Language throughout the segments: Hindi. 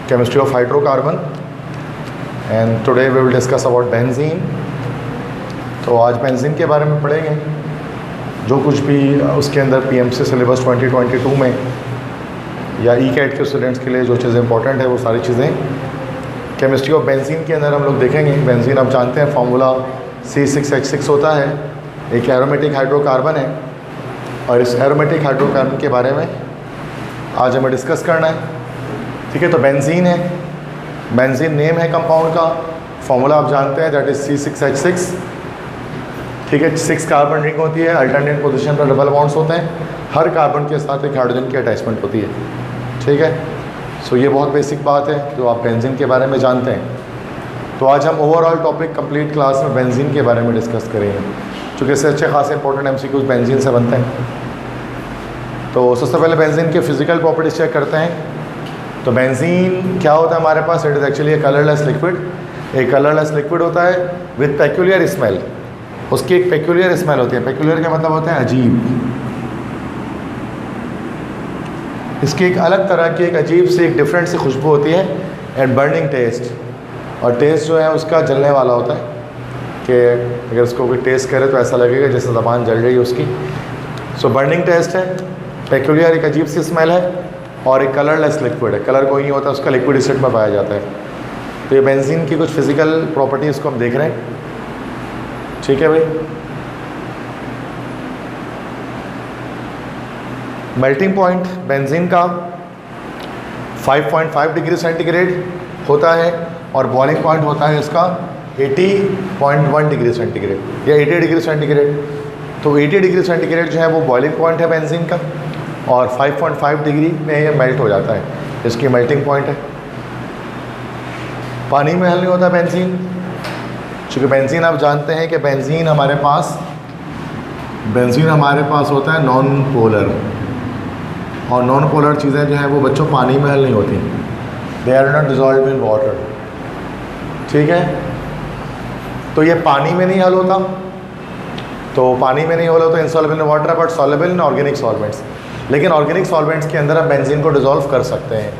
chemistry of hydrocarbon, and today we will discuss about benzene. तो आज बेंजीन के बारे में पढ़ेंगे, जो कुछ भी उसके अंदर पीएमसी सिलेबस 2022 में या ई कैट के स्टूडेंट्स के लिए जो चीज़ें इंपॉर्टेंट है वो सारी चीज़ें केमिस्ट्री ऑफ बेंजीन के अंदर हम लोग देखेंगे। बेंजीन आप जानते हैं फार्मूला C6H6 होता है, एक एरोमेटिक हाइड्रोकार्बन है, और इस एरोमेटिक हाइड्रोकार्बन के बारे में आज हमें डिस्कस करना है। ठीक है, तो बेंजीन है, बेंजीन नेम है कंपाउंड का, फार्मूला आप जानते हैं दैट इज C6H6। ठीक है, 6 कार्बन रिंग होती है, अल्टरनेट पोजीशन पर डबल बॉन्ड्स होते हैं, हर कार्बन के साथ एक हाइड्रोजन की अटैचमेंट होती है। ठीक है, सो ये बहुत बेसिक बात है जो आप बेंजीन के बारे में जानते हैं। तो आज हम ओवरऑल टॉपिक कंप्लीट क्लास में बेंजीन के बारे में डिस्कस करेंगे, चूँकि इससे अच्छे खासे इंपॉर्टेंट MCQs बेंजीन से बनते हैं। तो सबसे पहले बेंजीन के फिजिकल प्रॉपर्टीज चेक करते हैं। तो बेंजीन क्या होता है हमारे पास? It is actually a colourless liquid. एक कलरलेस लिक्विड होता है विथ पेक्यूलियर स्मेल। उसकी एक पेक्यूलियर स्मेल होती है। पेक्यूलियर का मतलब होता है अजीब। इसकी एक अलग तरह की एक अजीब सी एक डिफरेंट सी खुशबू होती है एंड बर्निंग टेस्ट। और टेस्ट जो है उसका जलने वाला होता है कि अगर उसको कोई टेस्ट करे तो ऐसा लगेगा जैसे ज़बान जल रही है उसकी। सो बर्निंग टेस्ट है, पेक्यूलियर एक अजीब सी स्मेल है, और एक कलरलेस लिक्विड है। कलर कोई नहीं होता, उसका लिक्विड स्टेट में पाया जाता है। तो ये बेंजीन की कुछ फिजिकल प्रॉपर्टीज़ को हम देख रहे हैं। ठीक है भाई, मेल्टिंग पॉइंट बेंजीन का 5.5 डिग्री सेंटीग्रेड होता है, और बॉइलिंग पॉइंट होता है इसका 80.1 डिग्री सेंटीग्रेड या 80 डिग्री सेंटीग्रेड। तो 80 डिग्री सेंटीग्रेड जो है वो बॉइलिंग पॉइंट है बेंजीन का, और 5.5 डिग्री में ये मेल्ट हो जाता है, इसकी मेल्टिंग पॉइंट है। पानी में हल नहीं होता बेंजीन, क्योंकि बेंजीन आप जानते हैं कि बेंजीन हमारे पास होता है नॉन पोलर, और नॉन पोलर चीज़ें जो हैं वो बच्चों पानी में हल नहीं होती, they are not dissolve in water. ठीक है, तो ये पानी में नहीं हल होता, तो पानी में नहीं हल होता insoluble in water but soluble in organic solvents. लेकिन ऑर्गेनिक सॉल्वेंट्स के अंदर आप बेंजीन को डिज़ोल्व कर सकते हैं।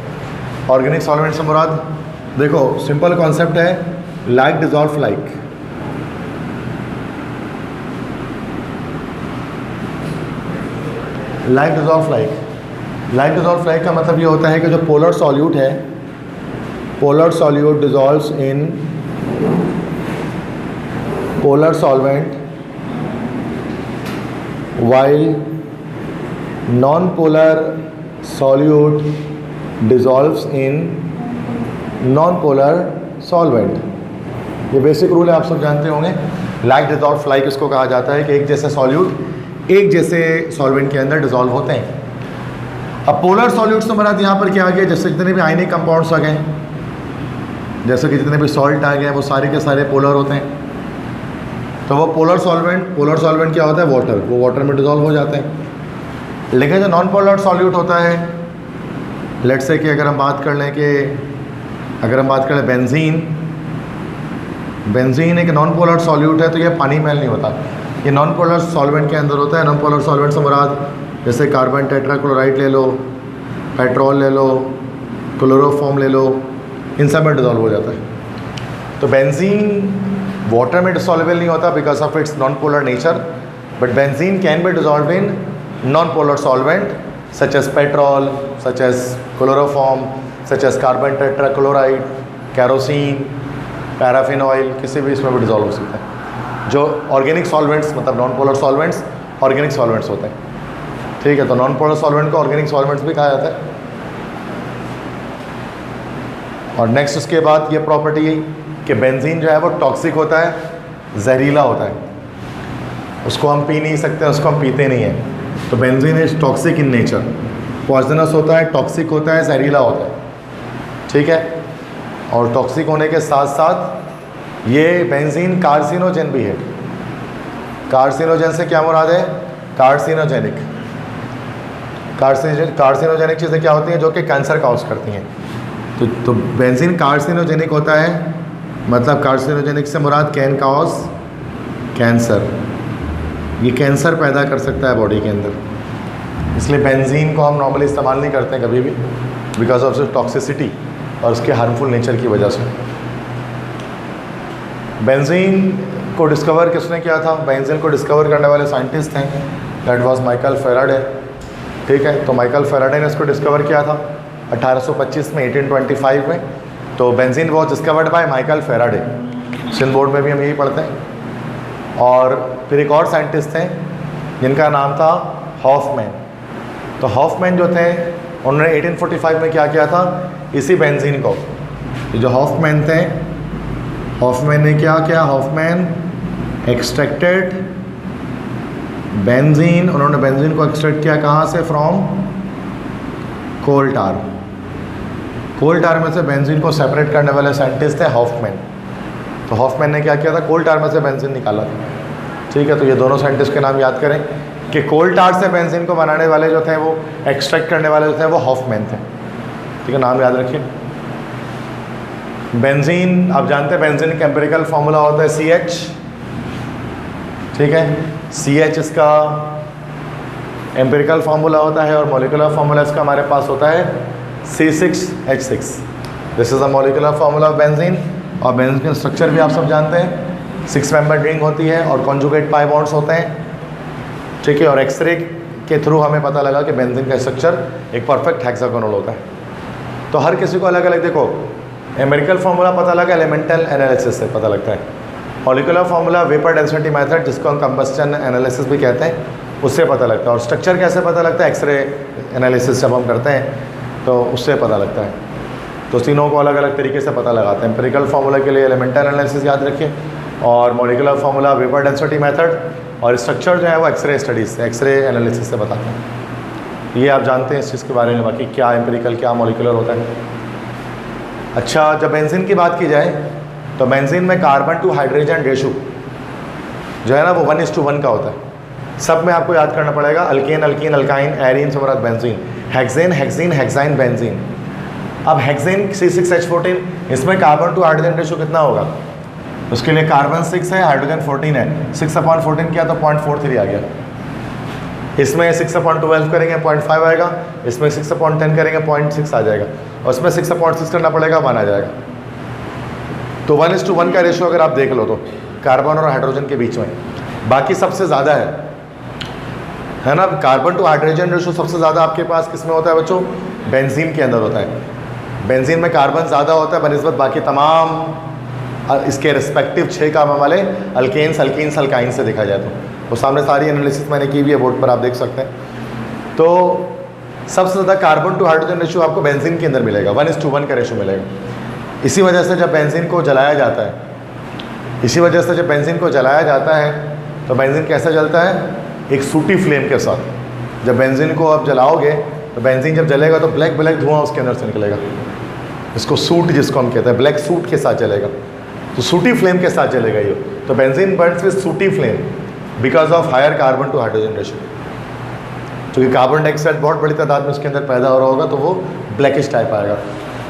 ऑर्गेनिक सॉल्वेंट से मुराद, देखो सिंपल कॉन्सेप्ट है, like dissolve like. Like dissolve like का मतलब ये होता है कि जो पोलर सॉल्यूट है, polar solute dissolves in polar solvent while non-polar solute dissolves in non-polar solvent। ये बेसिक रूल है, आप सब जानते होंगे। लाइक डिज़ोल्व लाइक इसको कहा जाता है कि एक जैसे सॉल्यूट एक जैसे सॉल्वेंट के अंदर डिज़ोल्व होते हैं। अब पोलर सॉल्यूट्स तो मराद यहाँ पर क्या आ गया, जैसे जितने भी आयनिक कंपाउंड्स आ गए, जैसे कि जितने भी सॉल्ट आ गए वो सारे के सारे पोलर होते हैं। तो वो पोलर सॉल्वेंट क्या होता है? वाटर, वो वाटर में डिज़ोल्व हो जाते हैं। लेकिन जो नॉन पोलर सॉल्यूट होता है, लेट्स से कि अगर हम बात कर लें बेंजीन एक नॉन पोलर सॉल्यूट है, तो ये पानी में नहीं होता, ये नॉन पोलर सॉल्वेंट के अंदर होता है। नॉन पोलर सॉल्वेंट से मुराद जैसे कार्बन टेट्राक्लोराइड ले लो, पेट्रोल ले लो, क्लोरोफॉर्म ले लो, इन सब में डिज़ोल्व हो जाता है। तो बेंजीन वाटर में डिसॉल्वेबल नहीं होता because of its non polar nature, but benzene can be dissolve in non polar solvent such as petrol, such as chloroform, such as carbon tetrachloride, kerosene, paraffin oil, किसी भी इसमें भी डिसॉल्व हो सकता है। जो ऑर्गेनिक सॉल्वेंट्स मतलब non polar solvents organic solvents होते हैं। ठीक है, तो नॉन पोलर सॉल्वेंट को ऑर्गेनिक सॉल्वेंट्स भी कहा जाता है। और नेक्स्ट उसके बाद ये प्रॉपर्टी कि बेंजीन जो है वो टॉक्सिक होता है, जहरीला होता है, उसको हम पी नहीं सकते, उसको हम पीते नहीं हैं। तो benzene is toxic in nature, poisonous होता है, टॉक्सिक होता है, जहरीला होता है। ठीक है, और टॉक्सिक होने के साथ साथ ये बेंजीन कार्सिनोजन भी है। कार्सिनोजन से क्या मुराद है? कार्सिनोजेनिक चीज़ें क्या होती हैं जो कि कैंसर काउज करती हैं। तो बेंजीन कार्सिनोजेनिक होता है, मतलब कार्सिनोजेनिक से मुराद कैन काउज कैंसर, ये कैंसर पैदा कर सकता है बॉडी के अंदर। इसलिए बेंजीन को हम नॉर्मली इस्तेमाल नहीं करते हैं कभी भी बिकॉज ऑफ टॉक्सिसिटी। और उसके हार्मफुल नेचर की वजह से। बेंजीन को डिस्कवर किसने किया था? बेंजीन को डिस्कवर करने वाले साइंटिस्ट हैं, दैट वाज माइकल फेराडे। ठीक है, तो माइकल फेराडे ने इसको डिस्कवर किया था 1825 में, 1825 में। तो benzene was discovered by Michael Faraday. Sindh board में भी हम यही पढ़ते हैं। और फिर एक और साइंटिस्ट थे जिनका नाम था हॉफमैन। तो हॉफमैन जो थे उन्होंने 1845 में क्या किया था? इसी बेंजीन को, ये जो हॉफमैन थे, हॉफमैन ने क्या किया? हॉफमैन एक्सट्रैक्टेड बेंजीन, उन्होंने बेंजीन को एक्सट्रैक्ट किया कहाँ से? फ्रॉम कोल टार। कोल टार में से बेंजीन को सेपरेट करने वाले साइंटिस्ट थे हॉफमैन। तो हॉफमैन ने क्या किया था? कोल टार में से बेंजीन निकाला था। ठीक है, तो ये दोनों साइंटिस्ट के नाम याद करें कि कोल टार से बेंजीन को बनाने वाले जो थे, वो एक्सट्रैक्ट करने वाले जो थे, वो हॉफमैन थे। ठीक है, नाम याद रखिए। बेंजीन, आप जानते हैं बेंजीन का एम्पिरिकल फार्मूला होता है CH। ठीक है, CH इसका एम्पिरिकल फार्मूला होता है, और मॉलिक्यूलर फार्मूला इसका हमारे पास होता है C6H6। This is a molecular formula of benzene. और बेंजीन का स्ट्रक्चर भी आप सब जानते हैं, 6 मेंबर रिंग होती है और कॉन्जुगेट पाई बॉन्ड्स होते हैं। ठीक है, और एक्सरे के थ्रू हमें पता लगा कि बेंजीन का स्ट्रक्चर एक परफेक्ट हेक्सागोनल होता है। तो हर किसी को अलग अलग, देखो एम्पिरिकल फार्मूला पता लगा, एलिमेंटल एनालिसिस से पता लगता है। Molecular formula vapour density method, जिसको हम कंबस्टन एनालिसिस भी कहते हैं, उससे पता लगता है। और स्ट्रक्चर कैसे पता लगता है? एक्सरे एनालिसिस जब हम करते हैं तो उससे पता लगता है। तो तीनों को अलग अलग तरीके से पता लगाते हैं। एम्पिरिकल फार्मूला के लिए एलिमेंटल एनालिसिस याद रखिए, और molecular formula vapour density method, और स्ट्रक्चर जो है वो एक्सरे स्टडीज से, एक्सरे एनालिसिस से बताते हैं। ये आप जानते हैं इस चीज़ के बारे में, बाकी क्या एम्पिरिकल क्या मॉलिक्यूलर होता है। अच्छा, जब बेंजीन की बात की जाए तो बेंजीन में कार्बन टू हाइड्रोजन रेशो जो है ना, वो 1:1 का होता है। सब में आपको याद करना पड़ेगा, अल्केन, अल्कीन, अल्काइन, एरीन से मुराद benzene, hexane, hexene, hexyne, benzene. अब हेक्सेन C6H14, इसमें कार्बन टू हाइड्रोजन रेशो कितना होगा? उसके लिए कार्बन 6 है, हाइड्रोजन 14 है। 6/14 किया तो 0.43 आ गया। इसमें 6/12 करेंगे 0.5 आएगा, इसमें 6/10 करेंगे 0.6 आ जाएगा, और इसमें 6/6 करना पड़ेगा 1 आ जाएगा। तो 1:1 का रेशो अगर आप देख लो तो कार्बन और हाइड्रोजन के बीच में, बाकी सबसे ज़्यादा है ना। कार्बन टू हाइड्रोजन रेशो सबसे ज़्यादा आपके पास किस में होता है बच्चों? बेंजीन के अंदर होता है। बेंजीन में कार्बन ज़्यादा होता है बनिस्बत बाकी तमाम इसके रिस्पेक्टिव 6 कार्बन वाले अल्केन्स, अल्कीन्स, अल्काइन से देखा जाए तो। वो सामने सारी एनालिसिस मैंने की हुई है, बोर्ड पर आप देख सकते हैं। तो सबसे ज़्यादा कार्बन टू हाइड्रोजन रेशो आपको बेंजीन के अंदर मिलेगा, 1:1 का रेशो मिलेगा। इसी वजह से जब बेंजीन को जलाया जाता है, तो बेंजीन कैसे जलता है? एक सूटी फ्लेम के साथ। जब बेंजीन को आप जलाओगे तो बेंजीन जब जलेगा तो ब्लैक ब्लैक धुआं उसके अंदर से निकलेगा, इसको सूट जिसको हम कहते हैं, ब्लैक सूट के साथ जलेगा। तो सूटी फ्लेम के साथ जलेगा ये। तो benzene burns with sooty flame because of higher carbon to hydrogen ratio. क्योंकि कार्बन डाइऑक्साइड बहुत बड़ी तादाद में उसके अंदर पैदा हो रहा होगा, तो वो ब्लैकिश टाइप आएगा।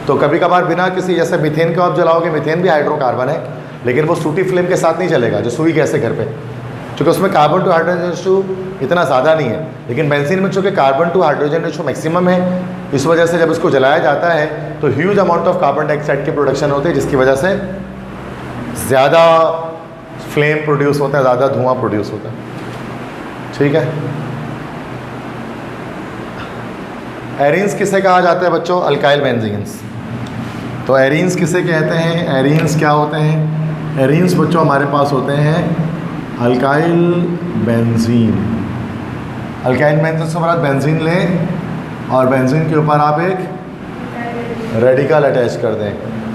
तो कभी कभार बिना किसी, जैसे मीथेन को आप जलाओगे, मीथेन भी हाइड्रोकार्बन है, लेकिन वो सूटी फ्लेम के साथ नहीं चलेगा जो सुई गैस है घर पे, क्योंकि उसमें कार्बन टू हाइड्रोजन रेशो इतना ज़्यादा नहीं है। लेकिन बेंजीन में चूँकि carbon to hydrogen ratio maximum है, इस वजह से जब इसको जलाया जाता है तो huge amount of carbon dioxide की प्रोडक्शन होती है, जिसकी वजह से ज़्यादा फ्लेम प्रोड्यूस होता है, ज़्यादा धुआं प्रोड्यूस होता है। ठीक है, एरीन्स किसे कहा जाता है बच्चों? Alkyl benzenes. तो एरीन्स किसे कहते हैं? एरीन्स क्या होते हैं? एरीन्स बच्चों हमारे पास होते हैं अल्काइल बेंजीन। अल्काइल बेंजीन से हमारा बेंजीन लें और बेंजीन के ऊपर आप एक रेडिकल अटैच कर दें,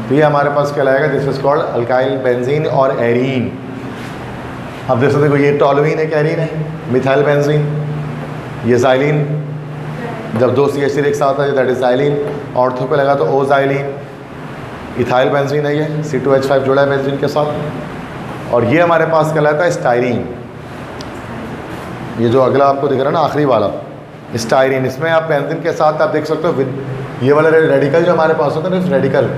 तो ये हमारे पास कहलाएगा, this is called alkyl benzene और एरीन। अब जैसे देखो, ये टॉलुइन एक एरीन है, मिथाइल बेंजीन, ये जाइलिन, जब 2 CH3 एक साथ है दैट इज जाइलिन, ऑर्थो पे लगा तो ओ जाइलिन। इथाइल बेंजीन है, ये C2H5 जुड़ा है बेंजीन के साथ। और ये हमारे पास कहलाता है स्टाइरीन। ये जो अगला आपको दिख रहा है ना, आखिरी वाला स्टाइरीन, इसमें आप बेंजीन के साथ आप देख सकते हो ये वाला रेडिकल जो हमारे पास होता है ना, रेडिकल,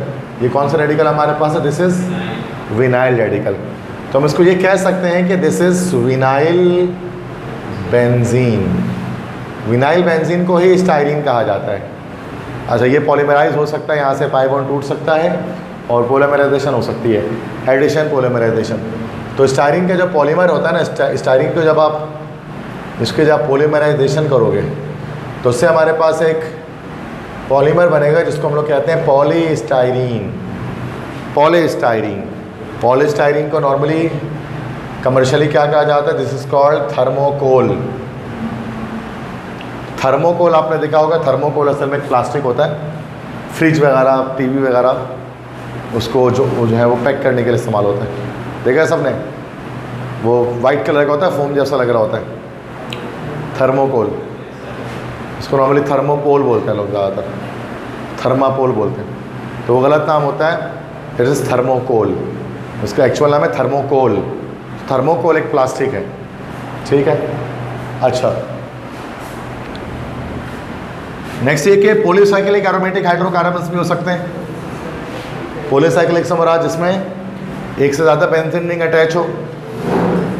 ये कौन सा रेडिकल हमारे पास है? This is vinyl radical. तो हम इसको ये कह सकते हैं कि this is vinyl benzene. Vinyl benzene को ही स्टाइरीन कहा जाता है। अच्छा, ये पॉलीमराइज हो सकता है, यहाँ से पाई बॉन्ड टूट सकता है और पोलीमराइजेशन हो सकती है, एडिशन पोलीमराइजेशन। तो स्टायरीन का जो पॉलीमर होता है ना, स्टायरीन को जब आप इसके जब पॉलीमराइजेशन करोगे तो उससे हमारे पास एक पॉलीमर बनेगा जिसको हम लोग कहते हैं पॉलीस्टायरीन। पॉलीस्टायरीन, पॉलीस्टायरीन को नॉर्मली कमर्शियली क्या कहा जाता है? This is called thermocol. Thermocol आपने देखा होगा, थर्मोकोल असल में एक प्लास्टिक होता है, फ्रिज वगैरह, टीवी वगैरह उसको जो है वो पैक करने के लिए इस्तेमाल होता है। देखा है सबने? वो वाइट कलर का होता है, फोम जैसा लग रहा होता है, थर्मोकोल। इसको नॉर्मली थर्मोपोल बोलते हैं लोग, ज़्यादातर थर्मापोल बोलते हैं, तो वो गलत नाम होता है। इट इज़ थर्मोकोल, उसका एक्चुअल नाम है थर्मोकोल। थर्मोकोल एक प्लास्टिक है, ठीक है। अच्छा, नेक्स्ट ये कि पॉलीसाइक्लिक एरोमेटिक हाइड्रोकार्बन्स भी हो सकते हैं। पॉलीसाइक्लिक से मुराद जिसमें एक से ज़्यादा बेंजीन रिंग अटैच हो,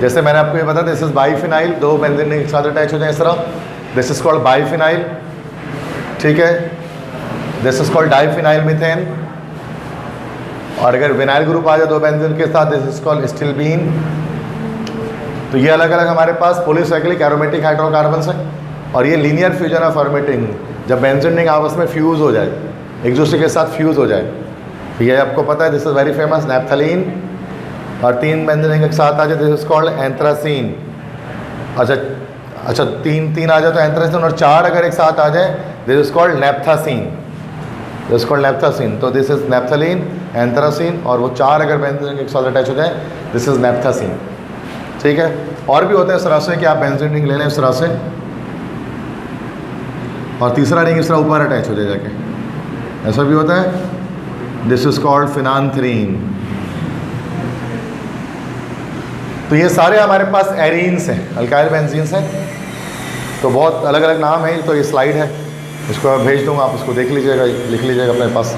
जैसे मैंने आपको ये बताया दिस इज बाईफिनाइल, दो बेंजीन रिंग एक साथ अटैच हो जाए इस तरह, दिस इज कॉल्ड बाईफिनाइल, ठीक है। This is called diphenyl methane. और अगर विनाइल ग्रुप आ जाए दो बेंजीन के साथ, दिस इज कॉल्ड स्टिल्बीन। तो ये अलग अलग हमारे पास पॉलीसाइक्लिक एरोमेटिक हाइड्रोकार्बन्स हैं। और ये लीनियर फ्यूजन ऑफ फॉर्मेटिंग, जब बेंजीन रिंग आपस में फ्यूज़ हो जाए, एक दूसरे के साथ फ्यूज़ हो जाए, तो ये आपको पता है this is very famous, naphthalene. और तीन बेंजीन रिंग एक साथ आ जाए, दिस इज़ कॉल्ड एंथ्रासीन। अच्छा, तीन आ जाए तो एंथ्रासीन, और चार अगर एक साथ आ जाए this is called naphthacene, this is called naphthacene. तो दिस इज़ नैप्थलीन, एंथ्रासीन, और वो चार अगर बेंजीन रिंग एक साथ अटैच हो जाए दिस इज़ नैप्थासीन, ठीक है। और भी होते हैं इस तरह से कि आप बेंजीन रिंग ले लें इस तरह से, और तीसरा रिंग इस तरह ऊपर अटैच हो जाए जाके, ऐसा भी होता है। This is called phenanthrene. तो ये सारे हमारे पास एरीन्स हैं, अल्काइल बेंजीन्स हैं। तो बहुत अलग अलग नाम है। तो ये स्लाइड है, इसको मैं भेज दूँगा, आप उसको देख लीजिएगा, लिख लीजिएगा अपने पास।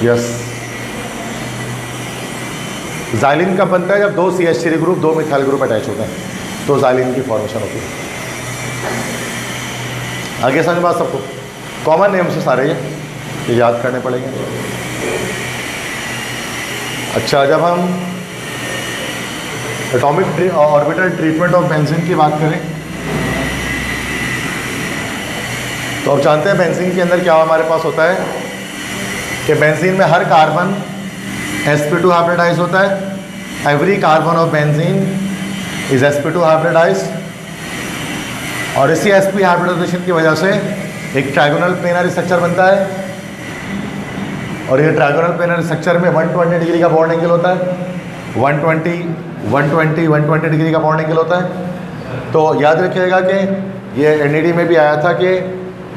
यस, जाइलिन का बनता है जब दो CH3 ग्रुप दो मिथाइल ग्रुप अटैच होते हैं, तो जाइलिन की फॉर्मेशन होती है। आगे समझ बात सबको? कॉमन नेम से सारे ये याद करने पड़ेंगे। अच्छा, जब हम atomic orbital treatment of benzene की बात करें तो आप जानते हैं बेंजीन के अंदर क्या हमारे पास होता है कि बेंजीन में हर कार्बन sp2 हाइब्रिडाइज होता है। Every carbon of benzene is sp2 hybridize, और इसी sp हाइब्रिडाइजेशन की वजह से एक ट्रायगोनल प्लेनर स्ट्रक्चर बनता है। और ये ट्रायगोनल प्लेनर स्ट्रक्चर में 120 डिग्री का बॉन्ड एंगल होता है, 120 डिग्री का बॉन्ड एंगल होता है। तो याद रखिएगा कि ये NAD में भी आया था कि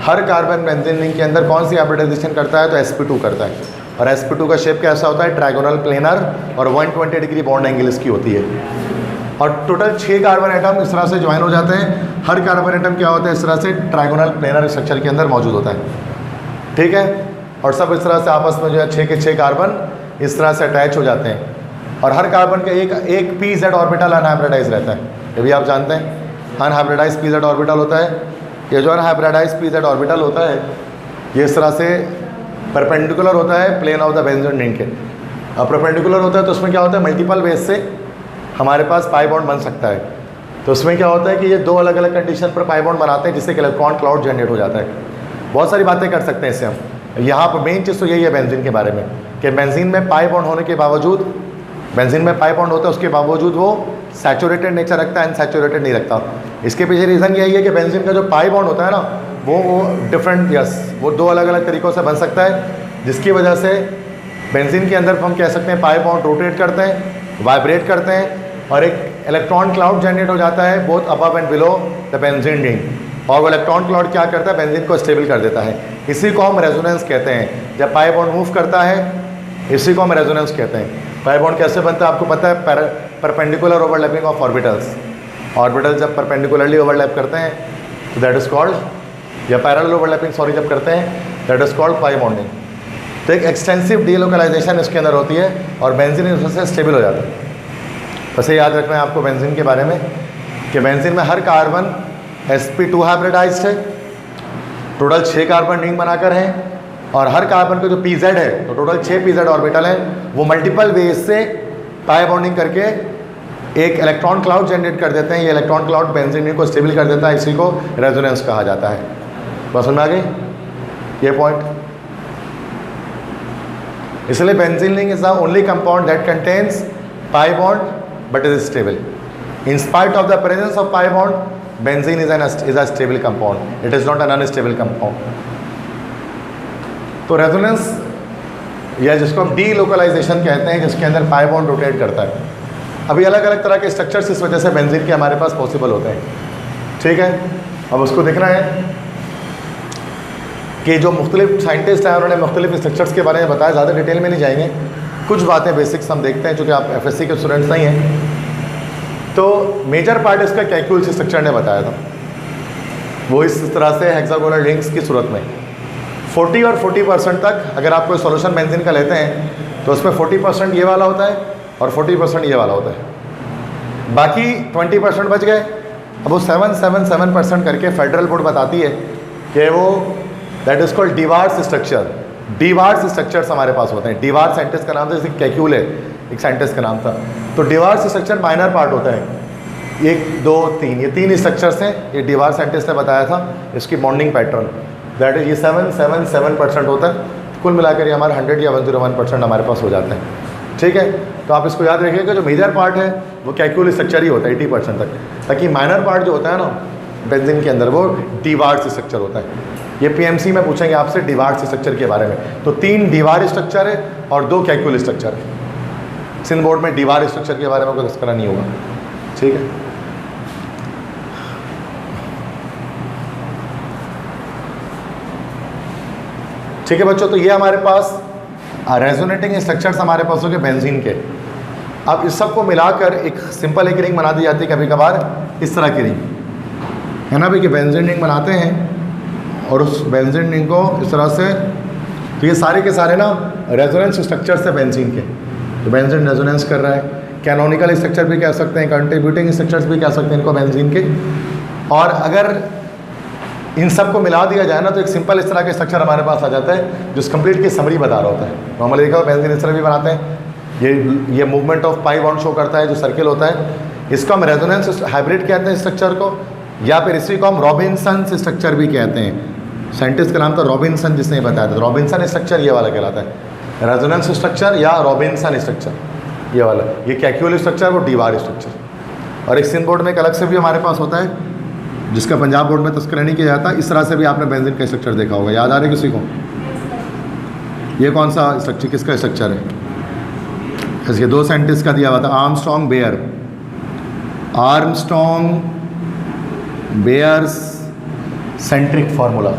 हर कार्बन बेंजीन रिंग के अंदर कौन सी हाइब्रिडाइजेशन करता है, तो sp2 करता है। और sp2 का शेप कैसा होता है? ट्रायगोनल प्लेनर, और 120 डिग्री बॉन्ड एंगल इसकी होती है। और टोटल 6 कार्बन एटम इस तरह से ज्वाइन हो जाते हैं। हर कार्बन एटम क्या होता है? इस तरह से ट्रायगोनल प्लेनर स्ट्रक्चर के अंदर मौजूद होता है, ठीक है। और सब इस तरह से आपस में जो है 6 के 6 कार्बन इस तरह से अटैच हो जाते हैं। और हर कार्बन का एक pz ऑर्बिटल अनहाइब्रिडाइज रहता है, ये भी आप जानते हैं। अनहाइब्रिडाइज pz ऑर्बिटल होता है। ये जो अनहाइब्रिडाइज pz ऑर्बिटल होता है ये इस तरह से परपेंडिकुलर होता है plane of the benzene ring के। अब परपेंडिकुलर होता है तो उसमें क्या होता है? मल्टीपल वेज से हमारे पास पाई बॉन्ड बन सकता है। तो उसमें क्या होता है कि ये दो अलग अलग कंडीशन पर पाई बॉन्ड बनाते हैं जिससे कि इलेक्ट्रॉन क्लाउड जनरेट हो जाता है। बहुत सारी बातें कर सकते हैं इससे हम। यहाँ पर मेन चीज़ तो यही है बेंजीन के बारे में कि बेंजीन में पाई बॉन्ड होने के बावजूद, बेंजीन में पाई बॉन्ड होता है उसके बावजूद वो सैचुरेटेड नेचर रखता है, अनसैचुरेटेड नहीं रखता। इसके पीछे रीज़न यही है कि बेंजीन का जो पाई बॉन्ड होता है ना वो डिफरेंट, वो दो अलग अलग तरीक़ों से बन सकता है, जिसकी वजह से बेंजीन के अंदर हम कह सकते हैं पाई बॉन्ड रोटेट करते हैं, वाइब्रेट करते हैं, और एक इलेक्ट्रॉन क्लाउड जनरेट हो जाता है both above and below the benzene ring. और वो इलेक्ट्रॉन क्लाउड क्या करता है? बेंजीन को स्टेबल कर देता है। इसी को हम रेजोनेंस कहते हैं। जब पाई बॉन्ड मूव करता है इसी को हम रेजोनेंस कहते हैं। पाई बॉन्ड कैसे बनता है आपको पता है? Perpendicular overlapping of orbitals. Orbitals जब परपेंडिकुलरली ओवरलैप करते हैं तो दैट इज़ कॉल्ड, या पैरेलल ओवरलैपिंग सॉरी जब करते हैं that is called pi bonding. तो एक एक्सटेंसिव डीलोकलाइजेशन इसके अंदर होती है और बेंजीन उससे स्टेबल हो जाता है। बस ये याद रखना है आपको बेंजीन के बारे में कि बेंजीन में हर कार्बन sp2 हाइब्रिडाइज्ड है, टोटल 6 कार्बन रिंग बनाकर हैं, और हर कार्बन का जो pz है तो टोटल 6 pz ऑर्बिटल हैं, वो मल्टीपल वेज से पाई बॉन्डिंग करके एक इलेक्ट्रॉन क्लाउड जनरेट कर देते हैं। ये इलेक्ट्रॉन क्लाउड बेंजीन रिंग को स्टेबल कर देता है, इसी को रेजोनेंस कहा जाता है। बस समझ में आ गई ये पॉइंट। इसलिए benzene ring is the only compound that contains pi bond but is stable. In spite of the presence of pi bond, benzene is a stable compound. It is not an unstable compound. तो रेजोनेंस या जिसको हम डीलोकलाइजेशन कहते हैं, जिसके अंदर पाई बॉन्ड रोटेट करता है, अभी अलग अलग तरह के स्ट्रक्चर्स इस वजह से बेंजीन के हमारे पास पॉसिबल होते हैं। ठीक है, अब उसको देखना है कि जो मुख्तलिफ साइंटिस्ट हैं उन्होंने मुख्तलिफ स्ट्रक्चर्स के बारे में बताया, ज़्यादा डिटेल में नहीं जाएंगे, कुछ बातें बेसिक्स हम देखते हैं, चूँकि आप एफएससी के स्टूडेंट्स नहीं हैं। तो मेजर पार्ट इसका कैक्यूल स्ट्रक्चर ने बताया था, वो इस तरह से हेक्सागोनल रिंग्स की सूरत में 40 और 40% तक अगर आप कोई सॉल्यूशन बेंजीन का लेते हैं तो उसमें 40% ये वाला होता है और 40% ये वाला होता है, बाकी 20% बच गए। अब वो 777% करके फेडरल बोर्ड बताती है कि वो that is called Dewar's structure. Dewar's structures हमारे पास होते हैं। डिवार्स साइंटिस्ट का नाम था, जैसे कैक्यूल है एक साइंटिस्ट का नाम था। तो डिवार्स स्ट्रक्चर माइनर पार्ट होता है, 1 2 3, ये 3 स्ट्रक्चर्स हैं। ये डिवार्स साइंटिस्ट ने बताया था इसकी बॉन्डिंग पैटर्न, दैट इज ये 777% होता है। कुल मिलाकर ये हमारा 100 या 101% हमारे पास हो जाते हैं। ठीक है, तो आप इसको याद रखिएगा, जो मेजर पार्ट है वो कैक्यूल स्ट्रक्चर ही होता है 80% तक, ताकि माइनर पार्ट जो होता है ना बेंजीन के अंदर वो डिवार्स स्ट्रक्चर होता है। ये पीएमसी में पूछेंगे आपसे डिवार्स स्ट्रक्चर के बारे में। तो 3 डिवार स्ट्रक्चर है और 2 कैक्यूल स्ट्रक्चर है। सिंध बोर्ड में डिवार स्ट्रक्चर के बारे में कोई तस्करा नहीं होगा। ठीक है, ठीक है बच्चों, तो ये हमारे पास रेजोनेटिंग स्ट्रक्चर्स हमारे पास हो गए बेंजीन के। अब इस सब को मिलाकर एक सिंपल एक रिंग बना दी जाती है कभी कभार, इस तरह की रिंग है ना भाई, कि बेंजीन रिंग बनाते हैं और उस बेंजीन रिंग को इस तरह से, तो ये सारे के सारे ना रेजोनेंस स्ट्रक्चर्स है बेंजीन के। तो बेंजीन रेजोनेंस कर रहा है, कैनोनिकल स्ट्रक्चर भी कह सकते हैं, कंट्रीब्यूटिंग स्ट्रक्चर्स भी कह सकते हैं इनको बेंजीन के। और अगर इन सब को मिला दिया जाए ना तो एक सिंपल इस तरह का स्ट्रक्चर हमारे पास आ जाता है, जो कंप्लीट की समरी बता रहा होता है। नॉर्मली देखा बेंजीन इस तरह भी बनाते हैं, ये movement of pi bond show करता है जो सर्किल होता है। इसको हम रेजोनेंस हाइब्रिड कहते हैं स्ट्रक्चर को, या फिर इसी को हम रॉबिन्सन स्ट्रक्चर भी कहते हैं। साइंटिस्ट का नाम था रॉबिन्सन, जिसने बताया था। रॉबिन्सन स्ट्रक्चर ये वाला कहलाता है, रेजोनेंस स्ट्रक्चर या रॉबिन्सन स्ट्रक्चर ये वाला। ये कैक्यूल स्ट्रक्चर, वो डिवार स्ट्रक्चर। और एक सिंध बोर्ड में एक अलग से भी हमारे पास होता है, जिसका पंजाब बोर्ड में तस्करा नहीं किया जाता। इस तरह से भी आपने बेंजीन का स्ट्रक्चर देखा होगा, याद आ रहा है किसी को? ये कौन सा स्ट्रक्चर, किसका स्ट्रक्चर है? इसके 2 साइंटिस्ट का दिया हुआ था, Armstrong Baeyer, Armstrong Baeyer's centric formula.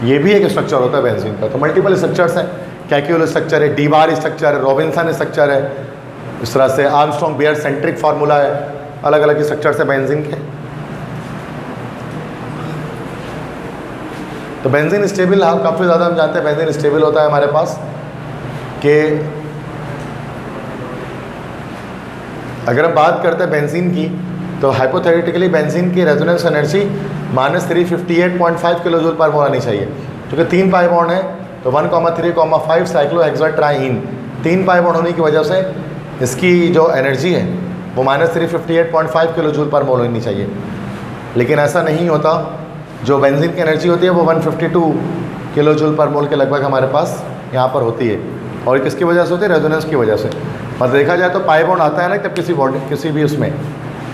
ये भी एक स्ट्रक्चर होता है बेंजीन का। तो मल्टीपल स्ट्रक्चर्स हैं, कैक्यूल स्ट्रक्चर है, डिवार स्ट्रक्चर है, रॉबिन्सन स्ट्रक्चर है, इस तरह से आर्मस्ट्रॉन्ग बेयर सेंट्रिक फार्मूला है, अलग अलग स्ट्रक्चर्स है बेंजीन के। तो बेंजीन स्टेबल, हम काफ़ी ज़्यादा हम जानते हैं बेंजीन स्टेबल होता है हमारे पास। कि अगर हम बात करते हैं बेंजीन की, तो हाइपोथेटिकली बेंजीन की resonance energy -358.5 kilo joule per mole आनी चाहिए, क्योंकि 3 पाई बॉन्ड है। तो 1,3,5 साइक्लोहेक्साट्राइन, 3 पाई बॉन्ड होने की वजह से इसकी जो एनर्जी है वो -358.5 किलो जूल पर मोल होनी चाहिए। लेकिन ऐसा नहीं होता, जो बेंजीन की एनर्जी होती है वो 152 किलो जूल पर मोल के लगभग हमारे पास यहाँ पर होती है। और किसकी वजह से होती है? रेजोनेंस की वजह से। मतलब देखा जाए तो पाई बॉन्ड आता है ना तब किसी भी उसमें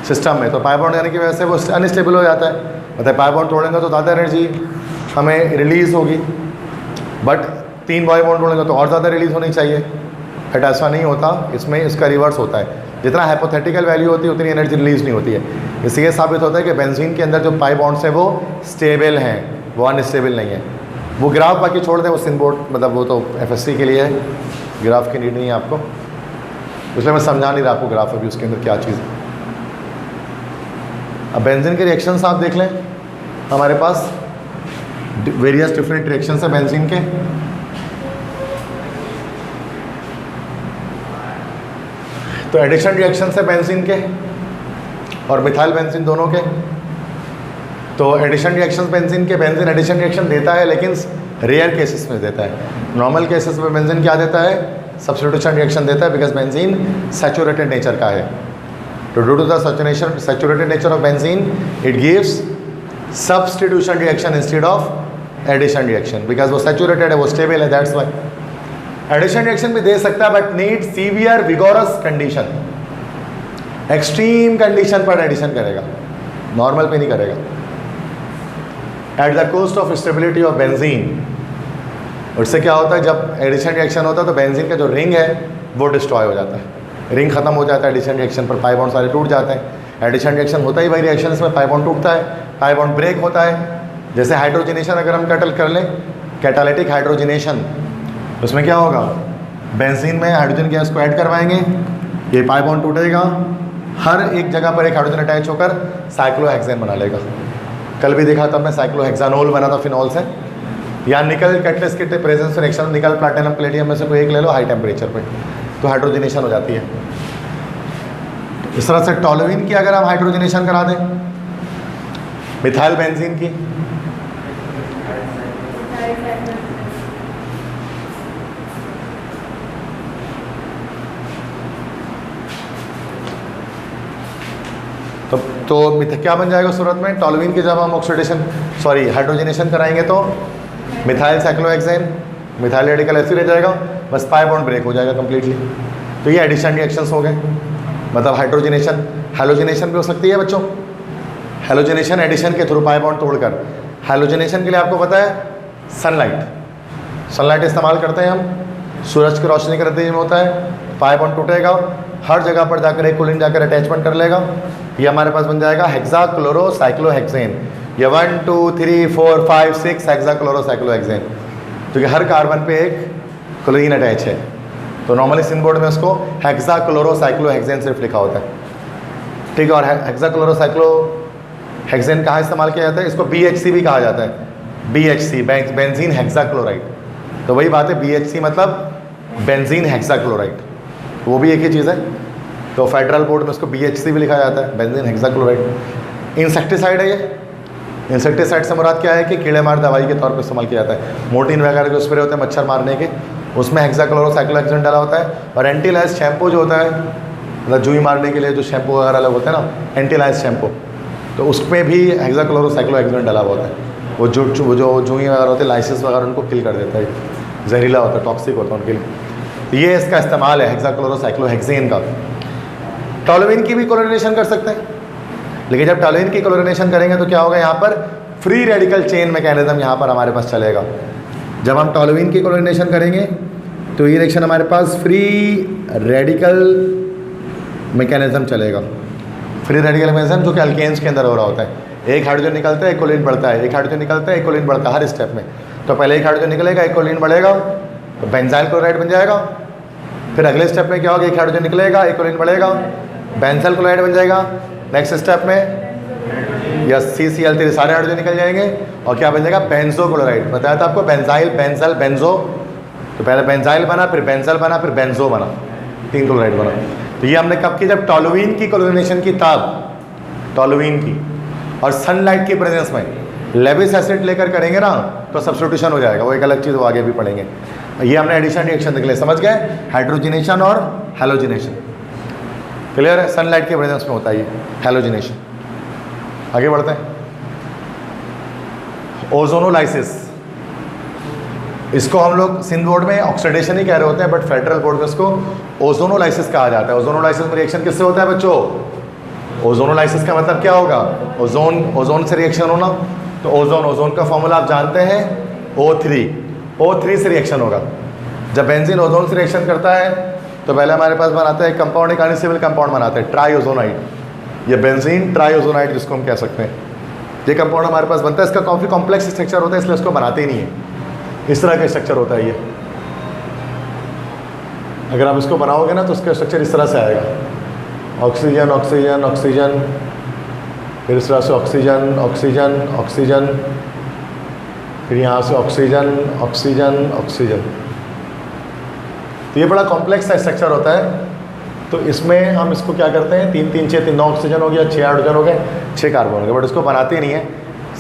सिस्टम में, तो पाई बॉन्ड आने की वजह से वो अनस्टेबल हो जाता है। मतलब पाई बॉन्ड तोड़ेंगे तो ज़्यादा एनर्जी हमें रिलीज़ होगी, बट 3 पाई बॉन्ड तोड़ेंगे तो और ज़्यादा रिलीज़ होनी चाहिए। बट ऐसा नहीं होता, इसमें इसका रिवर्स होता है। जितना हाइपोथेटिकल वैल्यू होती है उतनी एनर्जी रिलीज़ नहीं होती है। इससे ये साबित होता है कि बेंजीन के अंदर जो पाई बॉन्ड्स हैं वो स्टेबल हैं, वो अनस्टेबल नहीं है। वो ग्राफ बाकी छोड़ दें, वो सिंध बोर्ड मतलब वो तो एफएससी के लिए है, ग्राफ की नीड नहीं है आपको, इसलिए मैं समझा नहीं रहा आपको ग्राफ अभी उसके अंदर क्या चीज़ है। अब बेंजीन के रिएक्शंस आप देख लें, हमारे पास वेरियस डिफरेंट रिएक्शंस है बेंजीन के। तो एडिशन रिएक्शन से बेंजीन के और मिथाइल बेंजीन दोनों के, तो एडिशन रिएक्शन बेंजीन के, बेंजीन एडिशन रिएक्शन देता है लेकिन रेयर केसेस में देता है। नॉर्मल केसेस में बेंजीन क्या देता है, सब्स्टिट्यूशन रिएक्शन देता है, बिकॉज बेंजीन सैचुरेटेड नेचर का है। तो due to the saturated nature of benzene it gives substitution reaction instead of addition reaction, because वो सैचुरेटेड है, वो स्टेबल है, दैट्स वाई। एडिशन रिएक्शन भी दे सकता है but need severe vigorous condition, extreme condition पर एडिशन करेगा, नॉर्मल पे नहीं करेगा। At the cost of stability of benzene. उससे क्या होता है, जब एडिशन रिएक्शन होता है तो बेंजीन का जो रिंग है वो डिस्ट्रॉय हो जाता है, रिंग खत्म हो जाता है एडिशन रिएक्शन पर, पाई बॉन्ड सारे टूट जाते हैं। एडिशन रिएक्शन होता ही वही रिएक्शन, इसमें पाई बॉन्ड टूटता है, पाई बॉन्ड ब्रेक होता है। जैसे हाइड्रोजनेशन अगर हम कर लें, कैटालिटिक हाइड्रोजनेशन, उसमें क्या होगा, बेंजीन में हाइड्रोजन गैस को ऐड करवाएंगे, ये पाई बॉन्ड टूटेगा, हर एक जगह पर एक हाइड्रोजन अटैच होकर साइक्लोहेक्सेन बना लेगा। कल भी देखा था हमने, साइक्लोहेक्सानोल बना था फिनॉल से। या निकल कैटलिस्ट के प्रेजेंस रिएक्शन, निकल प्लैटिनम प्लेटियम में से कोई एक ले लो हाई टेम्परेचर पे, तो हाइड्रोजनेशन हो जाती है। इस तरह से टोलुइन की अगर हम हाइड्रोजनेशन करा दें, मिथाइल बेंजीन की, तो क्या बन जाएगा सूरत में, टोलुइन की जब हम हाइड्रोजनेशन कराएंगे तो मिथाइल साइक्लोहेक्सेन, मिथाइल रेडिकल ऐसे रह जाएगा, बस पाई बॉन्ड ब्रेक हो जाएगा कंप्लीटली। तो ये एडिशन रिएक्शंस हो गए, मतलब हाइड्रोजनेशन। हैलोजनेशन भी हो सकती है बच्चों, हैलोजनेशन एडिशन के थ्रू पाई बॉन्ड तोड़कर। हैलोजनेशन के लिए आपको पता है सनलाइट इस्तेमाल करते हैं हम, सूरज की रोशनी के नतीजे में होता है, पाई बॉन्ड टूटेगा, हर जगह पर जाकर एक कोलिन जाकर अटैचमेंट कर लेगा, ये हमारे पास बन जाएगा हेक्साक्लोरोसाइक्लोहेक्सेन। ये 1 2 3 4 5 6 हेक्साक्लोरोसाइक्लोहेक्सेन, क्योंकि हर कार्बन पे एक क्लोरीन अटैच है। तो नॉर्मली सिन बोर्ड में उसको हेक्साक्लोरोसाइक्लोहेक्सेन सिर्फ लिखा होता है, ठीक है। और हेक्साक्लोरोसाइक्लोहेक्सेन कहाँ इस्तेमाल किया जाता है, इसको BHC भी कहा जाता है, BHC बेंजीन हेक्साक्लोराइड। तो वही बात है, BHC मतलब बेंजीन हेक्साक्लोराइड, वो भी एक ही चीज़ है। तो फेडरल बोर्ड में उसको BHC भी लिखा जाता है, बेंजीन हेक्साक्लोराइड। इंसेक्टिसाइड है ये। इंसेक्टिसाइड से मुराद क्या है कि कीड़े मार दवाई के तौर पर इस्तेमाल किया जाता है। मोर्टीन वगैरह के स्प्रे होते हैं मच्छर मारने के, उसमें हेक्साक्लोरोसाइक्लोहेक्सेन डाला होता है। और एंटीलाइज शैम्पू जो होता है, मतलब जुई मारने के लिए जो शैम्पू वगैरह अलग होते हैं ना, एंटीलाइज शैम्पू, तो उसमें भी हेक्साक्लोरोसाइक्लोहेक्सेन डाला होता है। वो जो जुई वगैरह होते हैं, लाइसिस वगैरह, उनको किल कर देता है, जहरीला होता है, टॉक्सिक होता है उनके लिए। ये इसका इस्तेमाल है हेक्साक्लोरोसाइक्लोहेक्सेन का। टोलुइन की भी क्लोरीनेशन कर सकते हैं, लेकिन जब टोलुइन की क्लोरीनेशन करेंगे तो क्या होगा, यहाँ पर फ्री रेडिकल चेन मैकेनिज्म यहाँ पर हमारे पास चलेगा। जब हम टोलुइन की क्लोरीनेशन करेंगे तो ये रिएक्शन हमारे पास फ्री रेडिकल मैकेनिज्म चलेगा। फ्री रेडिकल मैकेनिज्म जो कि अल्केन्स के अंदर हो रहा होता है, एक हाइड्रोजन निकलता है, एक कोलिन बढ़ता है, एक हाइड्रोजन निकलता है, एक कोलिन बढ़ता है हर स्टेप में। तो पहले एक हाइड्रोजन निकलेगा, एक कोलिन बढ़ेगा, तो बेंजाइल क्लोराइड बन जाएगा। फिर अगले स्टेप में क्या होगा, एक हाइड्रोजन निकलेगा, एक कोलिन बढ़ेगा, बेंजाइल क्लोराइड बन जाएगा। नेक्स्ट स्टेप में या CCl3 सारे हाइड्रोजन निकल जाएंगे और क्या बन जाएगा, बेंजो क्लोराइड। बताया था आपको, बेंजाइल, बेंजल, बेंजो। तो पहले बेंजाइल बना, फिर बेंजल बना, फिर बेंजो बना, 3 क्लोराइड बना। तो ये हमने कब की, जब टोलुइन की क्लोरीनेशन की, तब टोलुइन की और सनलाइट की प्रेजेंस में लेविस एसिड लेकर करेंगे ना, तो सब्स्टिट्यूशन हो जाएगा, वो एक अलग चीज़, वो आगे भी पढ़ेंगे। ये हमने एडिशन रिएक्शन देख लिया, समझ गए, हाइड्रोजनेशन और हैलोजनेशन। क्लियर है, सनलाइट के प्रेजेंस में होता है ये हैलोजनेशन। आगे बढ़ते हैं, ओजोनोलाइसिस। इसको हम लोग सिंध बोर्ड में ऑक्सीडेशन ही कह रहे होते हैं, बट फेडरल बोर्ड में इसको ओजोनोलाइसिस कहा जाता है। ओजोनोलाइसिस में रिएक्शन किससे होता है बच्चों, ओजोनोलाइसिस का मतलब क्या होगा, ओजोन से रिएक्शन होना। तो ओजोन का फॉर्मूला आप जानते हैं, O3 से रिएक्शन होगा। जब बेंजीन ओजोन से रिएक्शन करता है तो पहले हमारे पास बनाता है एक कंपाउंड, एक अनस्टेबल कंपाउंड बनाते हैं, ट्राईओजोनाइड। ये बेंजीन ट्राईओजोनाइड जिसको हम कह सकते हैं, ये कंपाउंड हमारे पास बनता है। इसका काफ़ी कॉम्प्लेक्स स्ट्रक्चर होता है, इसलिए इसको बनाते ही नहीं है। इस तरह का स्ट्रक्चर होता है ये। अगर आप इसको बनाओगे ना तो उसका स्ट्रक्चर इस तरह से आएगा, ऑक्सीजन ऑक्सीजन ऑक्सीजन, फिर इस तरह से ऑक्सीजन ऑक्सीजन ऑक्सीजन, फिर यहाँ से ऑक्सीजन ऑक्सीजन ऑक्सीजन। तो ये बड़ा कॉम्प्लेक्स सा स्ट्रक्चर होता है। तो इसमें हम इसको क्या करते हैं, 3 3 6 3 9 ऑक्सीजन हो गया, 6 हाइड्रोजन हो गए, 6 कार्बन हो गए, बट इसको बनाते नहीं है,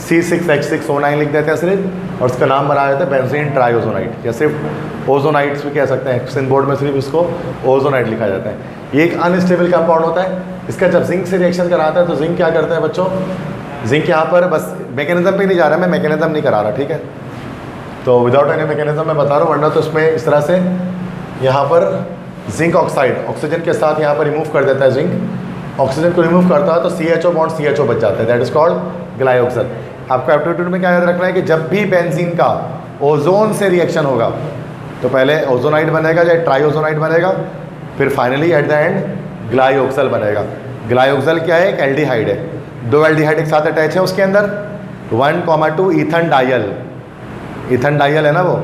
C6H6O9 लिख देते हैं सिर्फ, और उसका नाम बना देते हैं बेंजीन ट्राइओजोनाइड, या सिर्फ ओजोनाइड्स भी कह सकते हैं, सिंध बोर्ड में सिर्फ इसको ओजोनाइड लिखा जाता है। ये एक अनस्टेबल कंपाउंड होता है। इसका जब जिंक से रिएक्शन कराता है तो जिंक क्या करता है बच्चों, जिंक यहाँ पर बस मैकेनिज्म पे नहीं जा रहा, मैं मैकेनिज्म नहीं करा रहा, ठीक है, तो विदाउट एनी मैकेनिज्म मैं बता रहा हूँ, वरना तो इसमें इस तरह से यहाँ पर जिंक ऑक्साइड ऑक्सीजन के साथ यहाँ पर रिमूव कर देता है, जिंक ऑक्सीजन को रिमूव करता है तो CHO बॉन्ड CHO बच जाता है, दैट इज कॉल्ड ग्लाइऑक्सल। आपको एप्टीट्यूड में क्या याद रखना है कि जब भी बेंजीन का ओजोन से रिएक्शन होगा तो पहले ओजोनाइड बनेगा या ट्राइओजोनाइड बनेगा, फिर फाइनली एट द एंड ग्लाइऑक्सल बनेगा। ग्लाइऑक्सल क्या है, एक एल्डिहाइड है, 2 एल्डिहाइड एक साथ अटैच है उसके अंदर, 1,2 ईथन डायल, ईथन डायल है ना वो,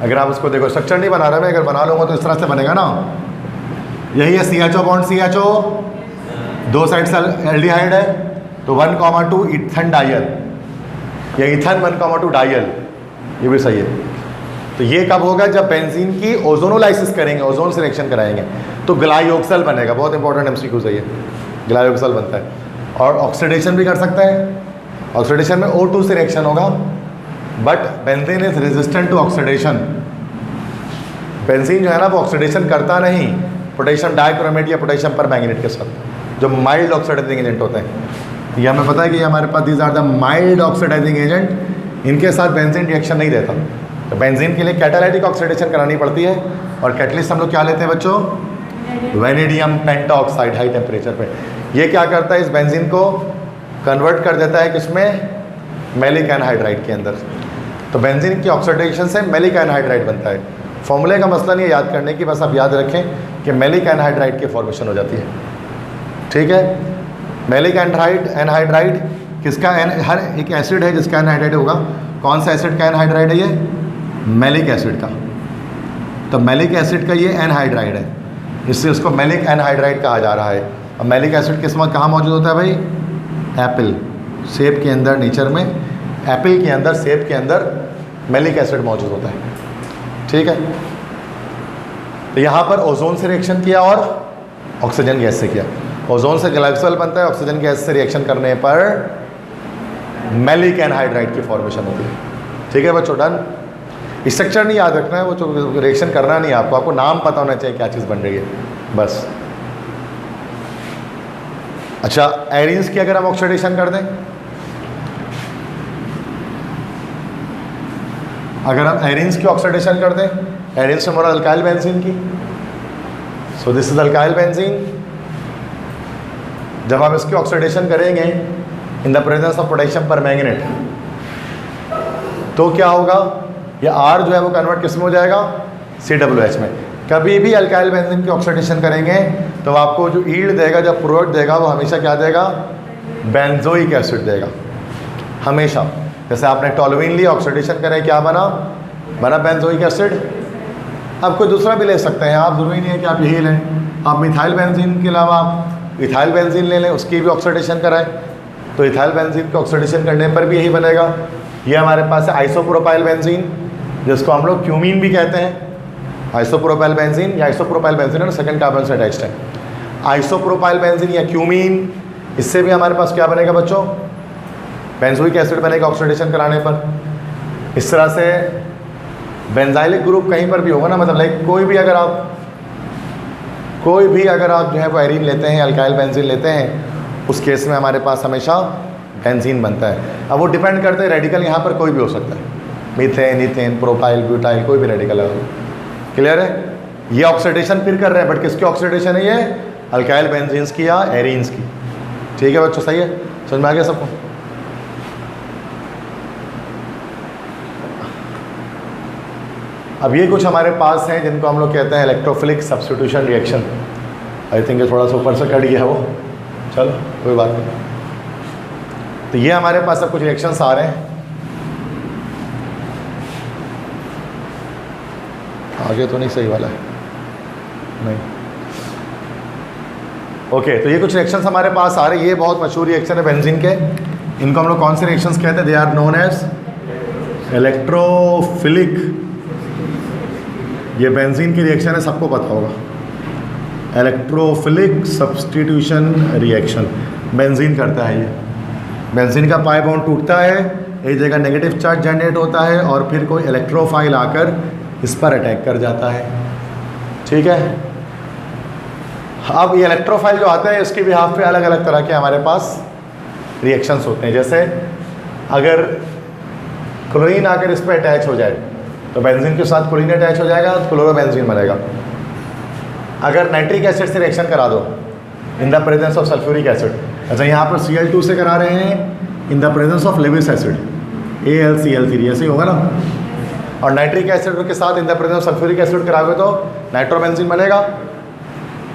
अगर आप उसको देखो, स्ट्रक्चर नहीं बना रहा मैं, अगर बना लूँगा तो इस तरह से बनेगा ना, यही है CHO बॉन्ड CHO, 2 साइड से एल्डिहाइड है, तो 1,2 ईथन डायल, या ईथन 1,2 डायल, ये भी सही है। तो ये कब होगा, जब बेंजीन की ओजोनोलाइसिस करेंगे, ओजोन से रिएक्शन कराएंगे तो ग्लाइऑक्सल बनेगा, बहुत इंपॉर्टेंट MCQ है ये, ग्लाइऑक्सल बनता है। और ऑक्सीडेशन भी कर सकता है, ऑक्सीडेशन में O2 से रिएक्शन होगा, but benzene is resistant to oxidation. Benzene जो है ना वो ऑक्सीडेशन करता नहीं पोटेशियम डाइक्रोमेट या पोटेशियम परमैंगनेट के साथ, जो माइल्ड ऑक्सीडाइजिंग एजेंट होते हैं। ये हमें पता है कि हमारे पास these are the mild oxidising agent, इनके साथ बेंजीन रिएक्शन नहीं देता, तो बेंजीन के लिए कैटालाइटिक ऑक्सीडेशन करानी पड़ती है, और कैटलिस्ट हम लोग क्या लेते हैं बच्चों, वेनेडियम पेंटाऑक्साइड, हाई टेम्परेचर पे। ये क्या करता है, इस बेंजीन को कन्वर्ट कर देता है किसमें, मैलिक एनहाइड्राइड के अंदर। तो बेंजीन की ऑक्सीडेशन से मैलिक एनहाइड्राइड बनता है। फॉर्मूले का मसला नहीं है याद करने की, बस आप याद रखें कि मैलिक एनहाइड्राइड की फॉर्मेशन हो जाती है, ठीक है। मैलिक एनहाइड्राइड किसका, हर एक एसिड है जिसका एनहाइड्राइड होगा, कौन सा एसिड का एनहाइड्राइड है, ये मैलिक एसिड का, तो मैलिक एसिड का ये एनहाइड्राइड है, इससे उसको मैलिक एनहाइड्राइड कहा जा रहा है। अब मैलिक एसिड किस में कहाँ मौजूद होता है भाई, एप्पल सेब के अंदर, नेचर में एप्पल के अंदर, सेब के अंदर मैलिक एसिड मौजूद होता है, ठीक है। तो यहाँ पर ओजोन से रिएक्शन किया और ऑक्सीजन गैस से किया, ओजोन से ग्लाइकोल बनता है, ऑक्सीजन गैस से रिएक्शन करने पर मैलिक एनहाइड्राइड की फॉर्मेशन होती है, ठीक है बच्चों, डन। स्ट्रक्चर नहीं याद रखना है, वो जो रिएक्शन करना नहीं है आपको, आपको नाम पता होना चाहिए क्या चीज़ बन रही है, बस। अच्छा, एरीन्स की अगर हम ऑक्सीडेशन कर दें, अगर हम एरीन्स की ऑक्सीडेशन कर दें, एरीन्स से हमारा अल्काइल बेंजीन की, so this is alkyl benzene. जब हम इसकी ऑक्सीडेशन करेंगे इन the presence of potassium permanganate, तो क्या होगा, ये R जो है वो कन्वर्ट किस में हो जाएगा, COOH में। कभी भी अल्काइल बेंजीन की ऑक्सीडेशन करेंगे तो आपको जो ईल्ड देगा, जो प्रोडक्ट देगा, वो हमेशा क्या देगा, बेंजोइक एसिड देगा, हमेशा। जैसे आपने टॉलुइन लिया, ऑक्सीडेशन करें, क्या बना, बना बेंजोइक एसिड। अब कोई दूसरा भी ले सकते हैं आप, जरूरी नहीं है कि आप यही लें, आप मिथाइल बेंजीन के अलावा आप इथाइल बेंजीन ले लें, उसकी भी ऑक्सीडेशन कराएं, तो इथाइल बेंजीन की ऑक्सीडेशन करने पर भी यही बनेगा। ये हमारे पास है आइसोप्रोपाइल बेंजीन, जिसको हम लोग क्यूमीन भी कहते हैं, आइसोप्रोपाइल बेंजीन या आइसोप्रोपाइल बेंजीन है, सेकंड कार्बन से अटैच्ड है, आइसोप्रोपाइल बेंजीन या क्यूमीन। इससे भी हमारे पास क्या बनेगा बच्चों, बेंजोइक एसिड बनेगा ऑक्सीडेशन कराने पर। इस तरह से बेंजाइलिक ग्रुप कहीं पर भी होगा ना, मतलब लाइक कोई भी अगर आप जो है वो एरीन लेते हैं, अल्काइल बेंजीन लेते हैं, उस केस में हमारे पास हमेशा बेंजीन बनता है। अब वो डिपेंड करते हैं, रेडिकल यहाँ पर कोई भी हो सकता है, मीथेन, इथेन, प्रोपाइल, ब्यूटाइल, कोई भी रेडिकल है, क्लियर है। ये ऑक्सीडेशन फिर कर रहे हैं, बट किसकी ऑक्सीडेशन है, ये अल्काइल बेंजीन्स की या एरीन्स की, ठीक है बच्चों, सही है, समझ में आ गया सबको। अब ये कुछ हमारे पास हैं जिनको हम लोग कहते हैं electrophilic substitution reaction. I think ये थोड़ा सा ऊपर से कट गया वो, चलो कोई बात नहीं। तो ये हमारे पास अब कुछ रिएक्शंस आ रहे हैं, आगे तो नहीं सही वाला है, नहीं, ओके। तो ये कुछ रिएक्शंस हमारे पास आ रहे हैं, ये बहुत मशहूर रिएक्शन है बेंजीन के, इनको हम लोग कौन से रिएक्शंस कहते हैं, they are known as electrophilic. ये बेंजीन की रिएक्शन है, सबको पता होगा, इलेक्ट्रोफिलिक सब्स्टिट्यूशन रिएक्शन बेंजीन करता है ये। बेंजीन का पाई बॉन्ड टूटता है, एक जगह नेगेटिव चार्ज जनरेट होता है और फिर कोई इलेक्ट्रोफाइल आकर इस पर अटैक कर जाता है। ठीक है, अब ये इलेक्ट्रोफाइल जो आता है इसके बिहाफ पे अलग अलग तरह के हमारे पास रिएक्शंस होते हैं। जैसे अगर क्लोरीन आकर इस पर अटैच हो जाए तो बेंजीन के साथ क्लोरीन अटैच हो जाएगा तो क्लोरोबेंजीन बनेगा। अगर नाइट्रिक एसिड से रिएक्शन करा दो इन the presence of sulphuric acid, अच्छा यहाँ पर Cl2 से करा रहे हैं इन the presence of Lewis acid AlCl3, ऐसे ही होगा ना। और नाइट्रिक एसिड के साथ इन the presence of sulphuric acid कराओगे तो नाइट्रोबेंजीन बनेगा।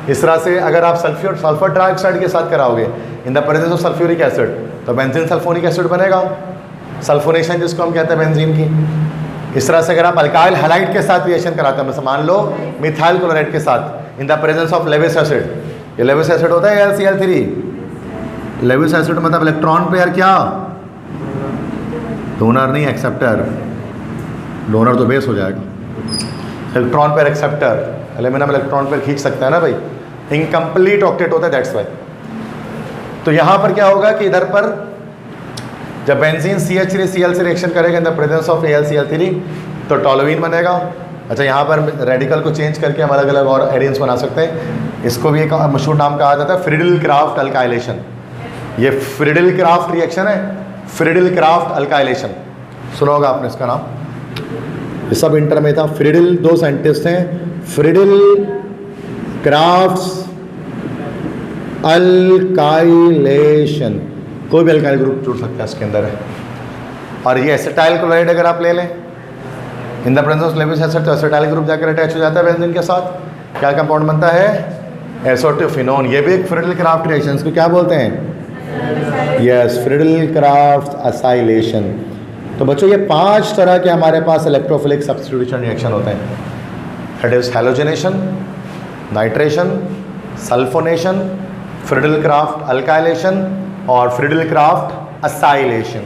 इस तरह से अगर आप सल्फर ट्राइऑक्साइड के साथ कराओगे इन the presence of sulphuric acid तो बेंजीन सल्फोनिक एसिड बनेगा, सल्फोनेशन जिसको हम कहते हैं बेंजीन की। इस तरह से अगर आप अल्काइल हैलाइड के साथ रिएक्शन कराते हैं, मतलब मान लो मिथाइल क्लोराइड के साथ इन the presence of Lewis acid, ये लेविस एसिड होता है AlCl3। लेविस एसिड मतलब इलेक्ट्रॉन पेयर क्या, डोनर नहीं एक्सेप्टर, डोनर तो बेस हो जाएगा, electron pair acceptor, aluminium electron pair खींच सकता है ना भाई, इनकम्प्लीट ऑक्टेट होता है, दैट्स वाई। तो यहाँ पर क्या होगा कि इधर पर जब बेंजीन CH3Cl से रिएक्शन करेगा इन द प्रेजेंस ऑफ AlCl3 तो टोलुइन बनेगा। अच्छा, यहाँ पर रेडिकल को चेंज करके हम अलग अलग और एडियंस बना सकते हैं। इसको भी एक मशहूर नाम कहा जाता है फ्रीडल क्राफ्ट अल्काइलेशन। ये फ्रीडल क्राफ्ट रिएक्शन है, फ्रीडल क्राफ्ट अल्काइलेशन, सुना होगा आपने इसका नाम, ये सब इंटर में था। फ्रीडल दो साइंटिस्ट हैं, फ्रीडल क्राफ्ट अल्काइलेशन, कोई भी अल्काइल ग्रुप जुड़ सकता है इसके अंदर है। और ये एसिटाइल क्लोराइड अगर आप ले लें इन the presence of Lewis acid तो एसिटाइल ग्रुप जाकर अटैच हो जाता है बेंजीन के साथ, क्या कंपाउंड बनता है एसोटियोफिनोन। ये भी एक फ्रीडल क्राफ्ट रिएक्शन, इसको क्या बोलते हैं, यस फ्रीडल क्राफ्ट असाइलेशन। तो बच्चों ये 5 तरह के हमारे पास इलेक्ट्रोफिलिक सब्स्टिट्यूशन रिएक्शन होते हैं। It is halogenation, nitration, sulphonation, Friedel Crafts alkylation और फ्रीडल क्राफ्ट असाइलेशन।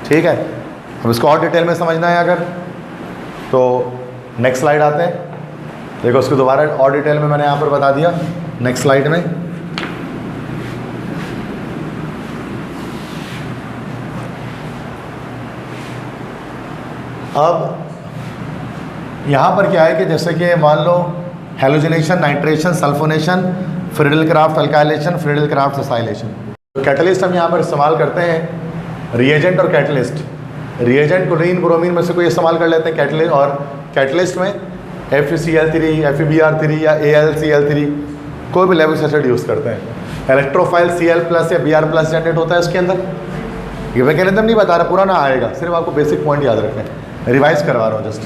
ठीक है, अब इसको और डिटेल में समझना है अगर तो नेक्स्ट स्लाइड आते हैं। देखो उसको दोबारा और डिटेल में मैंने यहाँ पर बता दिया नेक्स्ट स्लाइड में। अब यहाँ पर क्या है कि जैसे कि मान लो halogenation, nitration, sulphonation, Friedel Crafts alkylation, Friedel Crafts acylation. Catalyst हम यहाँ पर इस्तेमाल करते हैं, रिएजेंट और कैटलिस्ट। रिएजेंट क्लोरीन ब्रोमीन में से कोई इस्तेमाल कर लेते हैं कैटलिस्ट, और कैटलिस्ट में FeCl3, FeBr3 या AlCl3 कोई भी लेविस एसिड यूज़ करते हैं। इलेक्ट्रोफाइल Cl+ या Br+ जनरेट होता है इसके अंदर। ये मैकेनिज्म नहीं बता रहा, पूरा ना आएगा, सिर्फ आपको बेसिक पॉइंट याद रखें, रिवाइज करवा रहा हूँ जस्ट।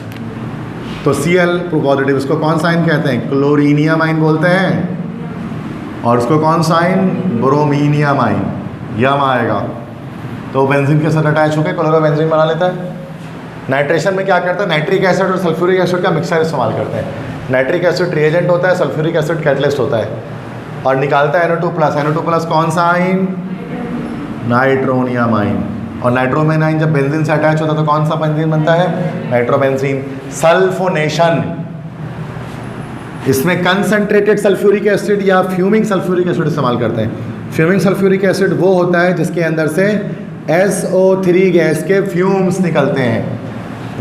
तो Cl पॉजिटिव, इसको कौन सा आयन कहते हैं, क्लोरीनियम आयन बोलते हैं। और उसको कौन सा आयन, ब्रोमीनियम आयन, यम आएगा। तो बेंजीन के साथ अटैच होकर क्लोरोबेंजीन बना लेता है। नाइट्रेशन में क्या करता है, नाइट्रिक एसिड और सल्फ्यूरिक एसिड का मिक्सर इस्तेमाल करते हैं। नाइट्रिक एसिड रिएजेंट होता है, सल्फ्यूरिक एसिड कैटलिस्ट होता है, और निकालता है NO2+। NO2+ कौन सा आयन, नाइट्रोनियम आयन। और नाइट्रोमेन आयन जब बेंजीन से अटैच होता है तो कौन सा बेंजीन बनता है, नाइट्रोबेंजीन। सल्फोनेशन, इसमें कंसंट्रेटेड सल्फ्यूरिक एसिड या फ्यूमिंग सल्फ्यूरिक एसिड इस्तेमाल करते हैं। फ्यूमिंग सल्फ्यूरिक एसिड वो होता है जिसके अंदर से SO3 गैस के फ्यूम्स निकलते हैं,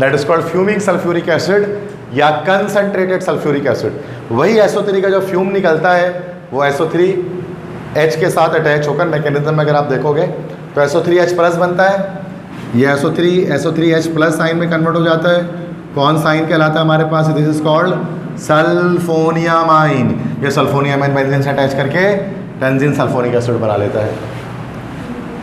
that is called fuming sulphuric acid या कंसंट्रेटेड सल्फ्यूरिक एसिड। वही SO3 का जो फ्यूम निकलता है वो SO3H के साथ अटैच होकर, मैकेनिज्म में अगर आप देखोगे तो SO3H+ बनता है। ये SO3H+ साइन में कन्वर्ट हो जाता है। कौन साइन कहलाता है हमारे पास, this is called sulphonium ion. ये सल्फोनियम आयन बेंजीन से अटैच करके बेंजीन सल्फोनिक एसिड बना लेता है।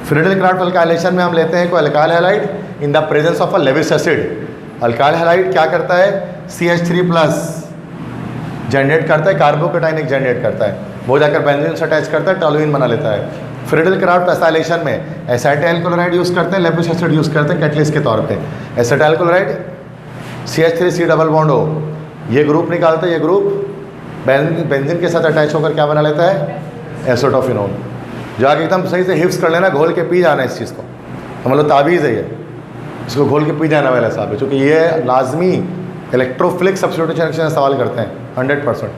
फ्रीडल क्राफ्ट अल्काइलेशन में हम लेते हैं कोई alkyl halide in the presence of a Lewis acid. Alkyl halide क्या करता है, CH3+ जनरेट करता है, कार्बोकेटाइनिक जनरेट करता है, वो जाकर बेंजीन से अटैच करता है, टोलुइन बना लेता है। फ्रीडल क्राफ्ट असाइलेशन में एसिटाइल क्लोराइड यूज़ करते हैं, लेविस एसिड यूज़ करते हैं कैटलिस्ट के तौर पे। Acetyl chloride CH3C double bond हो, ये ग्रुप निकालते हैं, ये ग्रुप बेंजीन के साथ अटैच होकर क्या बना लेता है, एसिटोफिनोन। जो आगे एकदम सही से हिफ्स कर लेना, घोल के पी जाना इस चीज़ को, तो मतलब तावीज़ है ये, इसको घोल के पी जाना वाला साहब है, क्योंकि ये लाजमी इलेक्ट्रोफिलिक सब्स्टिट्यूशन रिएक्शन सवाल करते हैं 100%।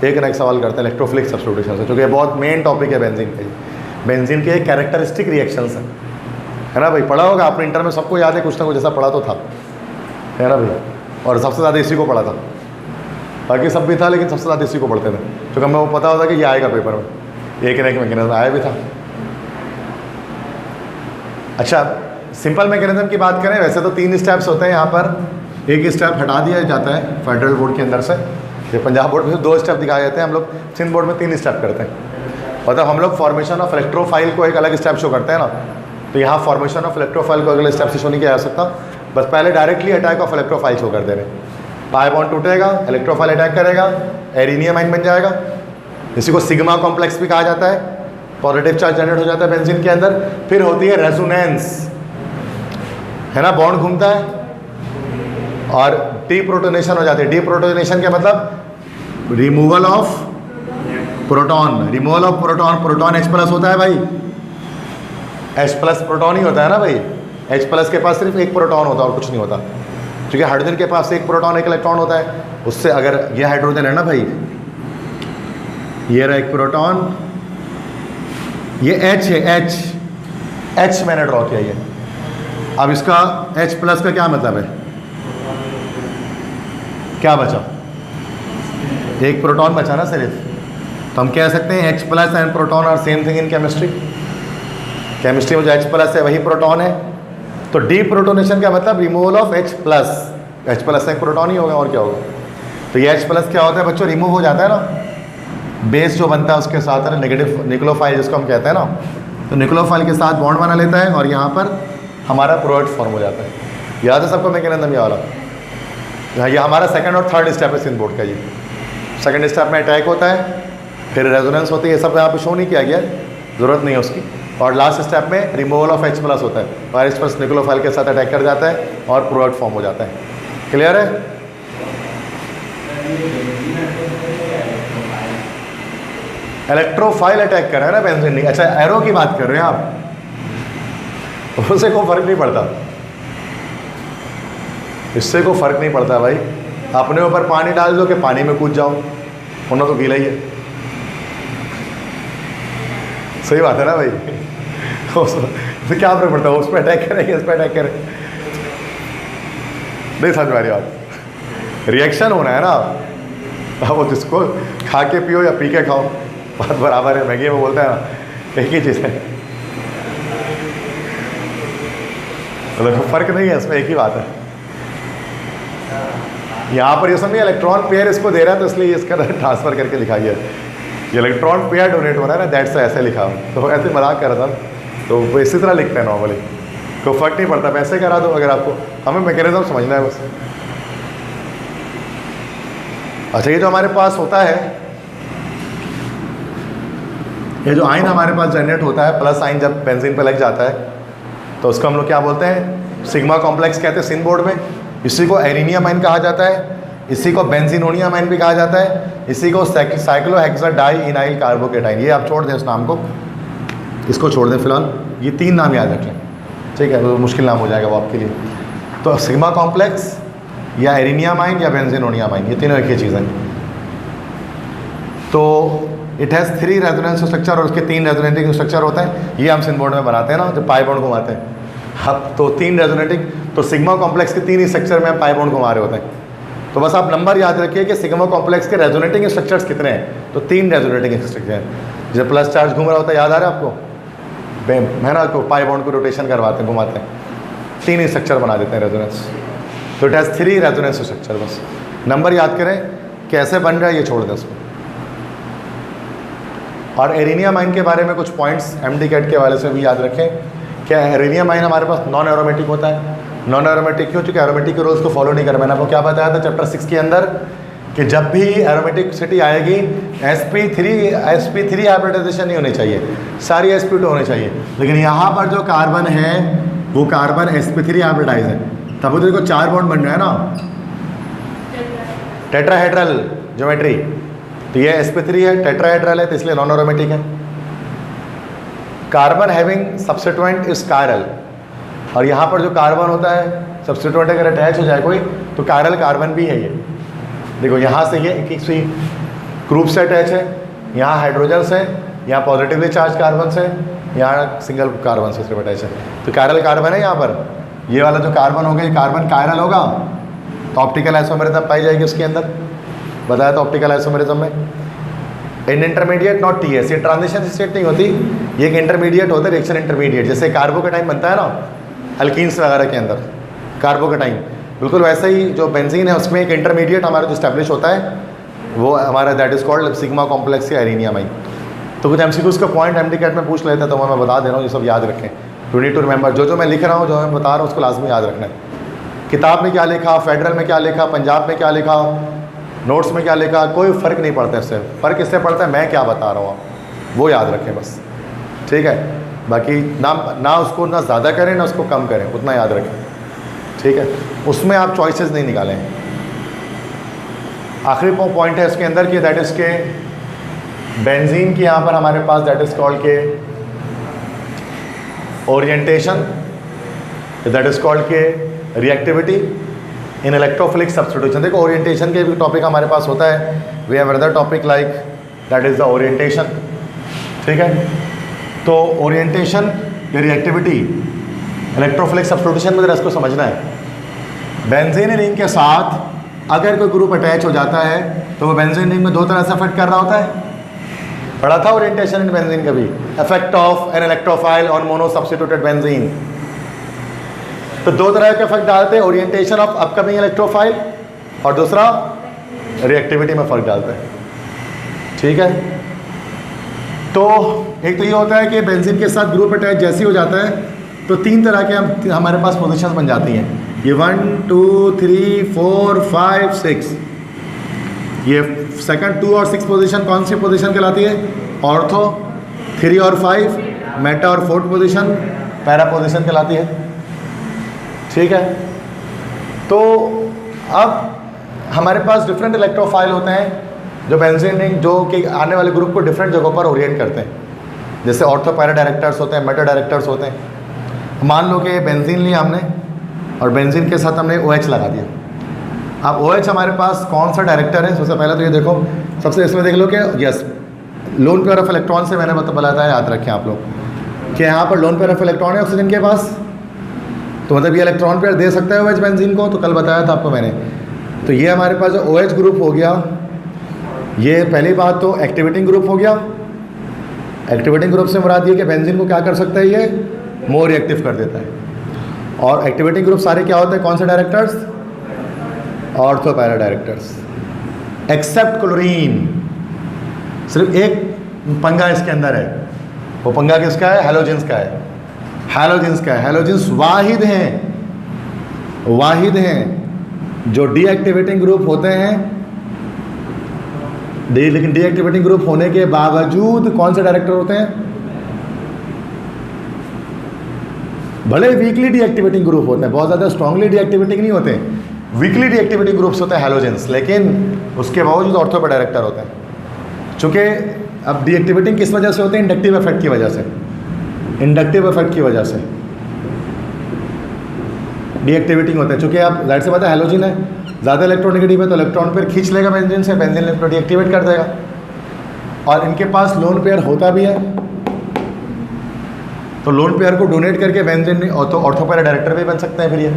एक ना एक सवाल करते हैं इलेक्ट्रोफिलिक सब्स्टिट्यूशन से, क्योंकि बहुत मेन टॉपिक है बेंजीन का। बेंजीन के कैरेक्टरिस्टिक रिएक्शंस हैं, है ना भाई। पढ़ा होगा आपने इंटर में, सबको याद है कुछ ना कुछ ऐसा पढ़ा तो था, है ना भाई। और सबसे ज़्यादा इसी को पढ़ा था, बाकी सब भी था लेकिन सबसे ज़्यादा इसी को पढ़ते थे, क्योंकि हमें वो पता होता कि ये आएगा पेपर में, एक ना एक मैकेनिज्म आया भी था। अच्छा, सिंपल मैकेनिज्म की बात करें, वैसे तो 3 स्टेप्स होते हैं यहाँ पर। एक स्टेप हटा दिया जाता है फेडरल बोर्ड के अंदर से, ये पंजाब बोर्ड में 2 स्टेप दिखाए जाते हैं, हम लोग सिंध बोर्ड में 3 स्टेप करते हैं। मतलब हम लोग फॉर्मेशन ऑफ इलेक्ट्रोफाइल को एक अलग स्टेप शो करते हैं ना, तो यहाँ फॉर्मेशन ऑफ इलेक्ट्रोफाइल को अगले स्टेप से शो नहीं किया जा सकता, बस पहले directly attack of electrophile show कर दे रहे। पाई बॉन्ड टूटेगा, इलेक्ट्रोफाइल अटैक करेगा, एरिनियम आयन बन जाएगा, इसी को सिग्मा कॉम्प्लेक्स भी कहा जाता है, पॉजिटिव चार्ज जनरेट हो जाता है बेंजीन के अंदर। फिर होती है रेजोनेंस, है ना, बॉन्ड घूमता है और डीप्रोटोनेशन हो जाती है। डीप्रोटोनेशन का मतलब removal of proton, removal of proton. Proton H+ होता है भाई, H+ प्रोटॉन ही होता है ना भाई। H+ के पास सिर्फ एक प्रोटॉन होता है और कुछ नहीं होता, क्योंकि हाइड्रोजन के पास एक प्रोटॉन एक इलेक्ट्रॉन होता है। उससे अगर ये हाइड्रोजन है ना भाई, ये रहा एक प्रोटॉन, ये H है, H मैंने ड्रॉ किया ये। अब इसका H+ का क्या मतलब है, क्या बचा, एक प्रोटॉन बचा ना सिर्फ, तो हम कह सकते हैं H+ and proton are same thing in chemistry. Chemistry में जो H+ है वही प्रोटॉन है। तो डीप्रोटोनेशन का मतलब रिमूवल ऑफ H+। H+ एक प्रोटॉन ही होगा और क्या होगा। तो ये H+ क्या होता है बच्चों, रिमूव हो जाता है ना, बेस जो बनता है उसके साथ है नेगेटिव न्यूक्लियोफाइल जिसको हम कहते हैं ना, तो न्यूक्लियोफाइल के साथ बॉन्ड बना लेता है और यहाँ पर हमारा प्रोडक्ट फॉर्म हो जाता है। याद है सबको मैकेनिज्म ये वाला। ये हमारा सेकंड और थर्ड स्टेप है सिंध बोर्ड का। ये सेकंड स्टेप में अटैक होता है, फिर रेजोनेंस होती है, ये सब यहाँ पे शो नहीं किया गया, ज़रूरत नहीं है उसकी। और लास्ट स्टेप में रिमूवल ऑफ H+ होता है, और H+ न्यूक्लियोफाइल के साथ अटैक कर जाता है और प्रोडक्ट फॉर्म हो जाता है। क्लियर है। इलेक्ट्रोफाइल अटैक कर रहा है ना बेंजीन नहीं। अच्छा, एरो की बात कर रहे हैं आप, उससे कोई फर्क नहीं पड़ता, इससे कोई फर्क नहीं पड़ता भाई। अपने ऊपर पानी डाल दो कि पानी में कूद जाओ, होना तो गीला ही है। सही बात है ना भाई। तो क्या फर्क पड़ता है, उस पर अटैक करेंगे इस पर अटैक करें, नहीं समझ मेरी बात। रिएक्शन होना है ना, अब वो जिसको खा के पियो या पी के खाओ बात बराबर है। मैगी में बोलते हैं ना, एक ही चीज़ है, मतलब फर्क नहीं है इसमें, एक ही बात है। यहाँ पर ये समझिए इलेक्ट्रॉन पेयर इसको दे रहा है, तो इसलिए इसका ट्रांसफर करके लिखा गया है। ये इलेक्ट्रॉन पेयर डोनेट हो रहा है ना, दैट्स ऐसे लिखा, तो ऐसे मजाक कर रहा था, तो वो इसी तरह लिखते हैं नॉर्मली, कोई फर्क नहीं पड़ता, वैसे करा दो अगर आपको, हमें मैकेनिज्म समझना है बस। अच्छा, ये जो हमारे पास होता है, ये जो आयन हमारे पास जनरेट होता है, प्लस आयन जब बेंजीन पे लग जाता है, तो उसको हम लोग क्या बोलते हैं, सिग्मा कॉम्प्लेक्स कहते हैं सिंध बोर्ड में। इसी को एरिनियम आयन कहा जाता है, इसी को बेंजीनोनियम आयन भी कहा जाता है, इसी को साइक्लोहेक्साडाइइनाइल कार्बोकेटाइन। ये आप छोड़ दें इस नाम को, इसको छोड़ दें फिलहाल, ये 3 नाम याद रखें, ठीक है, तो मुश्किल नाम हो जाएगा वो आपके लिए। तो सिग्मा कॉम्प्लेक्स या एरिनियम आयन या बेंजीनोनियम आयन, ये तीनों एक ही चीज़ हैं। तो इट हैज़ 3 रेजोनेंस स्ट्रक्चर और उसके 3 रेजोनेटिंग स्ट्रक्चर होते हैं। ये हम सिंध बोर्ड में बनाते हैं ना, जब पाई बॉन्ड घुमाते हैं। अब तो 3 रेजोनेटिंग, तो सिग्मा कॉम्प्लेक्स के 3 ही स्ट्रक्चर में हम पाई बॉन्ड घुमा रहे होते हैं। तो बस आप नंबर याद रखिए कि सिग्मा कॉम्प्लेक्स के रेजोनेटिंग स्ट्रक्चर्स कितने हैं, तो 3 रेजोनेटिंग स्ट्रक्चर हैं। जब प्लस चार्ज घूम रहा होता है, याद आ रहा है आपको, है ना, को पाई बॉन्ड को रोटेशन करवाते हैं, घुमाते हैं, 3 ही स्ट्रक्चर बना देते हैं रेजोनेंस। तो इट हैज़ 3 रेजोनेंस स्ट्रक्चर। बस नंबर याद करें, कैसे बन रहा है ये छोड़ दें उसको। और एरिनियम आयन के बारे में कुछ पॉइंट्स MD कैट के हवाले से भी याद रखें। क्या एरिनियम आयन हमारे पास नॉन एरोमेटिक होता है। नॉन एरोमेटिक क्यों, चूँकि एरोमेटिक के रूल्स को फॉलो नहीं कर, मैंने आपको क्या बताया था चैप्टर 6 के अंदर, कि जब भी एरोमेटिसिटी आएगी sp3 हाइब्रिडाइजेशन नहीं होनी चाहिए, सारी sp2 होनी चाहिए। लेकिन यहाँ पर जो कार्बन है वो कार्बन sp3 हाइब्रिडाइज है, तब उधर को 4 बॉन्ड बन रहा है ना, टेट्राहेड्रल ज्योमेट्री, तो ये sp3 है, टेट्राहेड्रल है, तो इसलिए नॉन एरोमेटिक है। Carbon having substituent is chiral, और यहाँ पर जो कार्बन होता है सब्स्टिट्यूएंट अगर अटैच हो जाए कोई, तो कायरल कार्बन भी है ये। देखो यहाँ से ये एक ग्रुप से अटैच है, यहाँ हाइड्रोजन है, यहाँ पॉजिटिवली चार्ज कार्बन से, यहाँ सिंगल कार्बन से सिर्फ अटैच है। तो कायरल कार्बन है यहाँ पर, ये वाला जो कार्बन होगा ये कार्बन कायरल होगा, तो ऑप्टिकल आइसोमेरिज्म पाई जाएगी उसके अंदर, बताया था ऑप्टिकल आइसोमेरिज्म में। इन इंटरमीडिएट नॉट टी एस, ये ट्रांजिशन स्टेट नहीं होती, ये एक इंटरमीडिएट होता है, रिएक्शन इंटरमीडिएट, जैसे कार्बोकेटाइन बनता है ना अल्कीन्स वगैरह के अंदर कार्बोकेटाइन, बिल्कुल वैसे ही जो बेंजीन है उसमें एक इंटरमीडिएट हमारा जो स्टैब्लिश होता है वो हमारा that is called sigma complex या एरिनियामाइन। तो कुछ एमसीक्यूज़ का पॉइंट एमडीकैट में पूछ लेते हैं, तो मैं बता दे रहा हूँ, ये सब याद रखें। यू नीड टू रिमेंबर, जो मैं लिख रहा हूँ, जो मैं बता रहा हूँ उसको लाजमी याद रखना है। किताब में क्या लिखा, फेडरल में क्या लिखा, पंजाब में क्या लिखा, नोट्स में क्या लिखा, कोई फ़र्क नहीं पड़ता इससे। फ़र्क इससे पड़ता है मैं क्या बता रहा हूँ, वो याद रखें बस, ठीक है। बाकी ना उसको ना ज़्यादा करें ना उसको कम करें, उतना याद रखें, ठीक है। उसमें आप चॉइसेस नहीं निकालें। आखिरी पॉइंट है इसके अंदर कि दैट इज़ के बेंजीन की यहाँ पर हमारे पास दैट इज़ कॉल्ड के ओरिएंटेशन, दैट इज़ कॉल्ड के रिएक्टिविटी इन इलेक्ट्रोफिलिक सब्स्टिट्यूशन। देखो ओरिएंटेशन के भी टॉपिक हमारे पास होता है, we have another topic like that is the orientation, ठीक है। तो ओरिएंटेशन या रिएक्टिविटी इलेक्ट्रोफिलिक सब्स्टिट्यूशन में इसको समझना है। बेंजीन रिंग के साथ अगर कोई ग्रुप अटैच हो जाता है तो वो बेंजीन रिंग में दो तरह से अफेक्ट कर रहा होता है, पढ़ा था ओरिएंटेशन इन बेंजीन का भी, effect of an electrophile on mono substituted benzene. तो दो तरह के इफेक्ट डालते हैं, ओरिएंटेशन ऑफ अपकमिंग इलेक्ट्रोफाइल और दूसरा रिएक्टिविटी में फ़र्क डालते हैं, ठीक है। तो एक तो ये होता है कि बेंजीन के साथ ग्रुप अटैच जैसे हो जाता है तो तीन तरह के हमारे पास पोजीशंस बन जाती हैं, ये 1 2 3 4 5 6। ये सेकंड 2 और 6 पोजीशन कौन सी पोजीशन कहलाती है, ऑर्थो। 3 और 5 मेटा और 4th पोजीशन पैरा पोजीशन कहलाती है, ठीक है। तो अब हमारे पास डिफरेंट इलेक्ट्रोफाइल होते हैं जो बेंजीन रिंग जो कि आने वाले ग्रुप को डिफरेंट जगहों पर ओरिएंट करते हैं, जैसे ऑर्थो पैरा डायरेक्टर्स होते हैं, मेटा डायरेक्टर्स होते हैं। मान लो कि बेंजीन लिया हमने और बेंजीन के साथ हमने OH लगा दिया। अब OH हमारे पास कौन सा डायरेक्टर है, सबसे पहले तो ये देखो, सबसे इसमें देख लो कि yes loan pair of electron से मैंने बताया था, याद रखें आप लोग कि यहाँ पर लोन पेयर ऑफ इलेक्ट्रॉन है ऑक्सीजन के पास, तो मतलब ये इलेक्ट्रॉन पेयर दे सकता है OH बेंजीन को, तो कल बताया था आपको मैंने। तो ये हमारे पास जो OH ग्रुप हो गया, ये पहली बात तो एक्टिवेटिंग ग्रुप हो गया। एक्टिवेटिंग ग्रुप से मुराद ये कि बेंजीन को क्या कर सकता है, ये मोर रिएक्टिव कर देता है। और एक्टिवेटिंग ग्रुप सारे क्या होते हैं, कौन से directors, ortho para directors, except chlorine. सिर्फ एक पंगा इसके अंदर है, वो पंगा किसका है, हैलोजेंस का है। हैलोजेंस का है, हैलोजेंस वाहिद हैं जो डीएक्टिवेटिंग ग्रुप होते हैं, लेकिन डीएक्टिवेटिंग ग्रुप होने के बावजूद कौन से डायरेक्टर होते हैं, भले वीकली डीएक्टिवेटिंग ग्रुप होते हैं, बहुत ज़्यादा स्ट्रांगली डीएक्टिवेटिंग नहीं होते, वीकली डीएक्टिवेटिंग ग्रुप्स होते हैं हैलोजेंस, लेकिन उसके बावजूद ऑर्थो पर डायरेक्टर होते हैं। चूँकि अब डीएक्टिवेटिंग किस वजह से होते हैं, इंडक्टिव इफेक्ट की वजह से, इंडक्टिव इफेक्ट की वजह से डीएक्टिवेटिंग होते हैं। चूँकि आप जाहिर से बात है हैलोजन है, ज़्यादा इलेक्ट्रोनेगेटिव है तो इलेक्ट्रॉन पेयर खींच लेगा बेंजीन से, बेंजीन इलेक्ट्रॉन डीएक्टिवेट कर देगा। और इनके पास लोन पेयर होता भी है, तो लोन पेयर को डोनेट करके बेंजीन तो ऑर्थो पैरा डायरेक्टर भी बन सकते हैं फिर ये,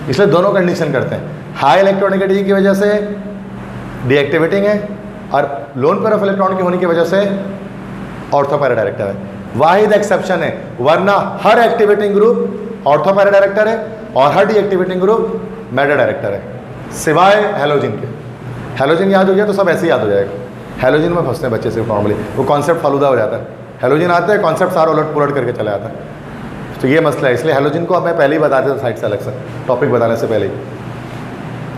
इसलिए दोनों कंडीशन करते हैं। हाई इलेक्ट्रोनेगेटिविटी की वजह से डीएक्टिवेटिंग है और लोन पेयर ऑफ इलेक्ट्रॉन के होने की वजह से ऑर्थो पैरा डायरेक्टर है। वाहिद एक्सेप्शन है, वरना हर activating group ortho para director है और हर डीएक्टिवेटिंग ग्रुप मेटा डायरेक्टर है, सिवाय हैलोजन के। हैलोजन याद हो गया तो सब ऐसे ही याद हो जाएगा। हैलोजन में फंसते हैं बच्चे से नॉर्मली, वो कॉन्सेप्ट फालूदा हो जाता है। हैलोजन आता है, कॉन्सेप्ट सारा उलट पुलट करके चला जाता है, तो ये मसला है। इसलिए हैलोजन को अब मैं पहले ही बता देता साइड से अलग से, टॉपिक बताने से पहले ही।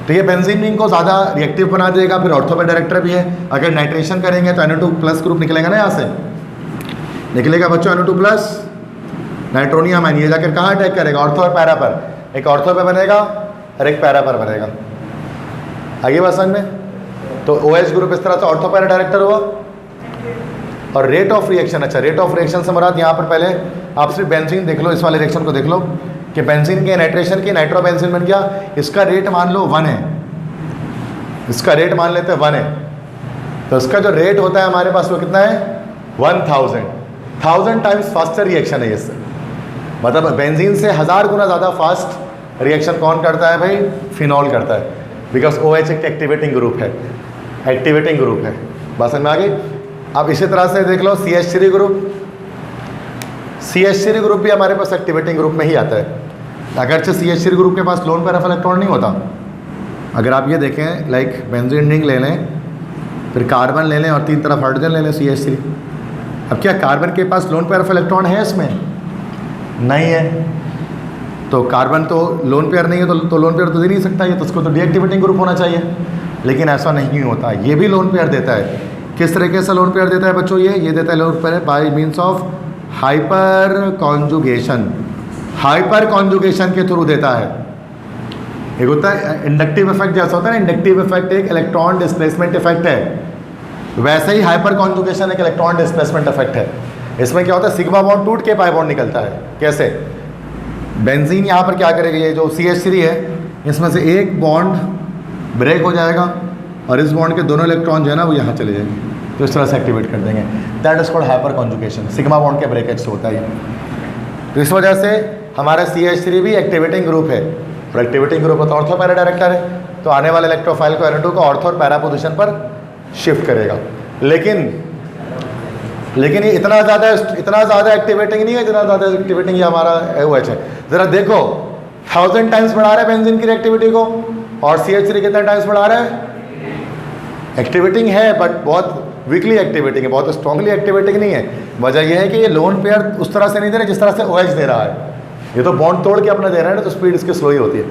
तो ये बेंजीन रिंग को ज़्यादा रिएक्टिव बना देगा। फिर ऑर्थो पैरा डायरेक्टर भी है, अगर नाइट्रेशन करेंगे तो NO2+ ग्रुप निकलेगा ना, यहाँ से निकलेगा बच्चों NO2+, नाइट्रोनियम आयन, ये जाकर कहाँ अटैक करेगा, ऑर्थो और पैरा पर। एक ऑर्थो पे बनेगा और एक पैरा पर बनेगा, आगे बात समझ में। तो OH ग्रुप इस तरह से ऑर्थो पैरा डायरेक्टर हुआ। और रेट ऑफ रिएक्शन, अच्छा रेट ऑफ रिएक्शन से मुराद यहाँ पर पहले आप सिर्फ बेंजीन देख लो, इस वाले रिएक्शन को देख लो कि बेंजीन के नाइट्रेशन की नाइट्रोबेंजीन बन गया, इसका रेट मान लो 1 है, इसका रेट मान लेते हैं 1 है, तो उसका जो रेट होता है हमारे पास वो कितना है 1000 टाइम्स फास्टर रिएक्शन है इससे, मतलब बेंजीन से 1000 गुना ज़्यादा फास्ट रिएक्शन कौन करता है भाई, फिनॉल करता है, बिकॉज OH एक एक्टिवेटिंग ग्रुप है, एक्टिवेटिंग ग्रुप है। बात समझ में आ गई। अब इसी तरह से देख लो CH3 ग्रुप, CH3 ग्रुप भी हमारे पास एक्टिवेटिंग ग्रुप में ही आता है, अगरचे CH3 ग्रुप के पास लोन पेयर ऑफ इलेक्ट्रॉन नहीं होता। अगर आप ये देखें लाइक बेंजीन रिंग ले लें, फिर कार्बन ले लें और 3 तरफ हाइड्रोजन ले लें CH3, अब क्या कार्बन के पास लोन पेयर ऑफ इलेक्ट्रॉन है इसमें? नहीं है। तो कार्बन तो लोन पेयर नहीं है तो लोन पेयर तो दे नहीं सकता ये, तो उसको तो डीएक्टिवेटिंग ग्रुप होना चाहिए, लेकिन ऐसा नहीं होता, ये भी लोन पेयर देता है। किस तरीके से लोन पेयर देता है बच्चों? ये देता है lone pair bye means of hyper conjugation, hyper conjugation के थ्रू देता है। एक होता है इंडक्टिव इफेक्ट, जैसा होता है ना, इंडक्टिव इफेक्ट एक इलेक्ट्रॉन डिस्प्लेसमेंट इफेक्ट है, वैसे ही हाइपर कॉन्जुगेशन एक इलेक्ट्रॉन डिस्प्लेसमेंट इफेक्ट है। इसमें क्या होता है, सिग्मा बॉन्ड टूट के पाई बॉन्ड निकलता है। कैसे? बेंजीन यहाँ पर क्या करेगा, ये जो CH3 है इसमें से एक बॉन्ड ब्रेक हो जाएगा और इस बॉन्ड के दोनों इलेक्ट्रॉन जो है ना वो यहाँ चले जाएंगे, तो इस तरह से एक्टिवेट कर देंगे। That is called hyper conjugation, sigma bond के ब्रेकेट से होता है। तो इस वजह से हमारा CH3 भी एक्टिवेटिंग ग्रुप है, और एक्टिवेटिंग ग्रुप होता है ऑर्थो पैरा डायरेक्टर है, तो आने वाले इलेक्ट्रोफाइल को NO2 को ऑर्थो और पैरा पोजिशन पर शिफ्ट करेगा। लेकिन ये इतना ज़्यादा एक्टिवेटिंग नहीं है, इतना ज़्यादा एक्टिवेटिंग ये हमारा OH है। ज़रा देखो 1000 टाइम्स बढ़ा रहा है बेंजीन की एक्टिविटी को, और CH3 कितने टाइम्स बढ़ा रहा है? एक्टिवेटिंग है बट बहुत वीकली एक्टिवेटिंग है, बहुत स्ट्रांगली एक्टिवेटिंग नहीं है। वजह यह है कि ये लोन पेयर उस तरह से नहीं दे रहा जिस तरह से OH दे रहा है, ये तो बॉन्ड तोड़ के अपना दे रहा है ना, तो स्पीड इसकी स्लो ही होती है।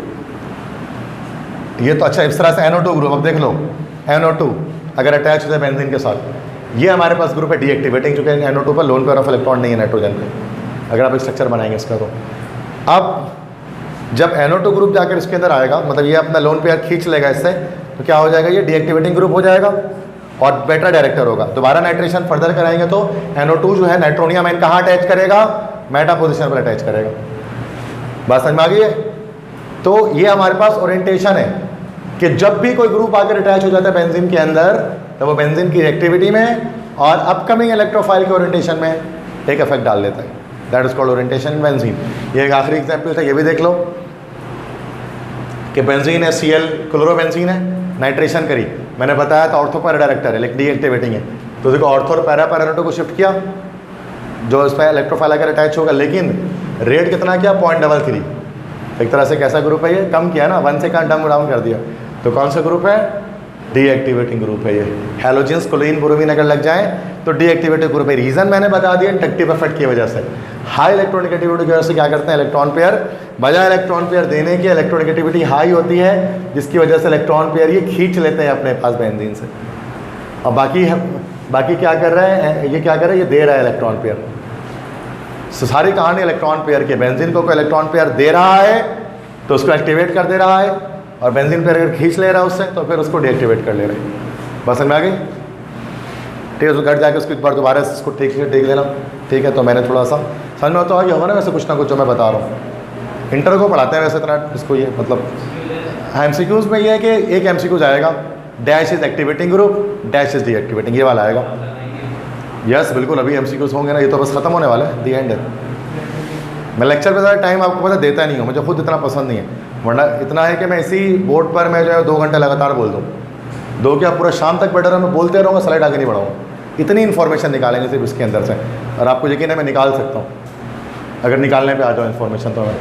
ये तो अच्छा, इस तरह से NO2 ग्रुप, अब देख लो NO2 अगर अटैच होता है बेंजीन के साथ, ये हमारे पास ग्रुप है डीएक्टिवेटिंग, जो कि NO2 पर लोन पेयर ऑफ इलेक्ट्रॉन नहीं है नाइट्रोजन पे, अगर आप एक स्ट्रक्चर बनाएंगे इसका। तो अब जब NO2 ग्रुप जाकर इसके अंदर आएगा, मतलब ये अपना लोन पेयर खींच लेगा इससे, तो क्या हो जाएगा, ये डीएक्टिवेटिंग ग्रुप हो जाएगा और बेटा डायरेक्टर होगा। दोबारा नाइट्रेशन फर्दर कराएंगे तो NO2 जो है नाइट्रोनियम आयन कहाँ अटैच करेगा, मेटा पोजिशन पर अटैच करेगा। बात समझ में आ गई है? तो ये हमारे पास ओरिएंटेशन है कि जब भी कोई ग्रुप आकर अटैच हो जाता है बेंजीन के अंदर, तो वो बेंजीन की एक्टिविटी में और अपकमिंग इलेक्ट्रोफाइल के ओरिएंटेशन में एक इफेक्ट डाल देता है। That is called orientation in benzene. ये एक आखिरी एग्जांपल था, ये भी देख लो कि बेंजीन है Cl क्लोरोबेंजीन है, नाइट्रेशन करी, मैंने बताया था ऑर्थो पैरा डायरेक्टर है लेकिन डीएक्टिवेटिंग है, तो देखो ऑर्थो और पैरा NO2 को शिफ्ट किया जो इस पर इलेक्ट्रोफाइल आकर अटैच होगा, लेकिन रेट कितना किया 0.33। एक तरह से कैसा ग्रुप है ये, कम किया ना, 1 से कम डाउन कर दिया। तो कौन सा ग्रुप है? डीएक्टिवेटिंग ग्रुप है ये। हैलोजेंस क्लोरीन ब्रोमीन अगर लग जाए तो डीएक्टिवेटिव ग्रुप है। रीज़न मैंने बता दिया इंडक्टिव इफेक्ट की वजह से, हाई इलेक्ट्रोनेगेटिविटी की वजह से क्या करते हैं इलेक्ट्रॉन पेयर, बजाय इलेक्ट्रॉन पेयर देने की इलेक्ट्रोनेगेटिविटी हाई होती है, जिसकी वजह से इलेक्ट्रॉन पेयर ये खींच लेते हैं अपने पास बेंजीन से। और बाकी क्या कर रहा है, ये क्या कर रहा है, ये दे रहा है इलेक्ट्रॉन पेयर। सारी कहानी इलेक्ट्रॉन पेयर की, बेंजीन को कोई इलेक्ट्रॉन पेयर दे रहा है तो उसको एक्टिवेट कर दे रहा है, और बेंजीन पेयर अगर खींच ले रहा है उससे तो फिर उसको डीएक्टिवेट कर ले रहे हैं। बस समझ में आ गई? ठीक है, उसको घर जाके उसको एक बार दोबारा इसको ठीक से देख लेना। ठीक है, तो मैंने थोड़ा सा समझ में आता होगा ना वैसे कुछ ना कुछ जो मैं बता रहा हूँ। इंटर को पढ़ाते हैं वैसे इतना इसको, ये मतलब MCQs में ये है कि एक MCQ जाएगा dash is activating group, dash is deactivating, ये वाला आएगा। यस बिल्कुल, अभी MCQs होंगे ना, ये तो बस ख़त्म होने वाला है, दी एंड है। मैं लेक्चर पे ज़्यादा टाइम आपको पता देता नहीं हूँ, मुझे खुद इतना पसंद नहीं है, वरना इतना है कि मैं इसी बोर्ड पर मैं जो है 2 घंटे लगातार बोल दूँ, 2 क्या पूरा शाम तक बैठा रहा, मैं बोलते रहूँगा, स्लाइड आगे नहीं बढ़ाऊँगा। इतनी इन्फॉर्मेशन निकालेंगे सिर्फ इसके अंदर से, और आपको यकीन है मैं निकाल सकता हूँ, अगर निकालने पे आ जाओ इन्फॉर्मेशन तो मैं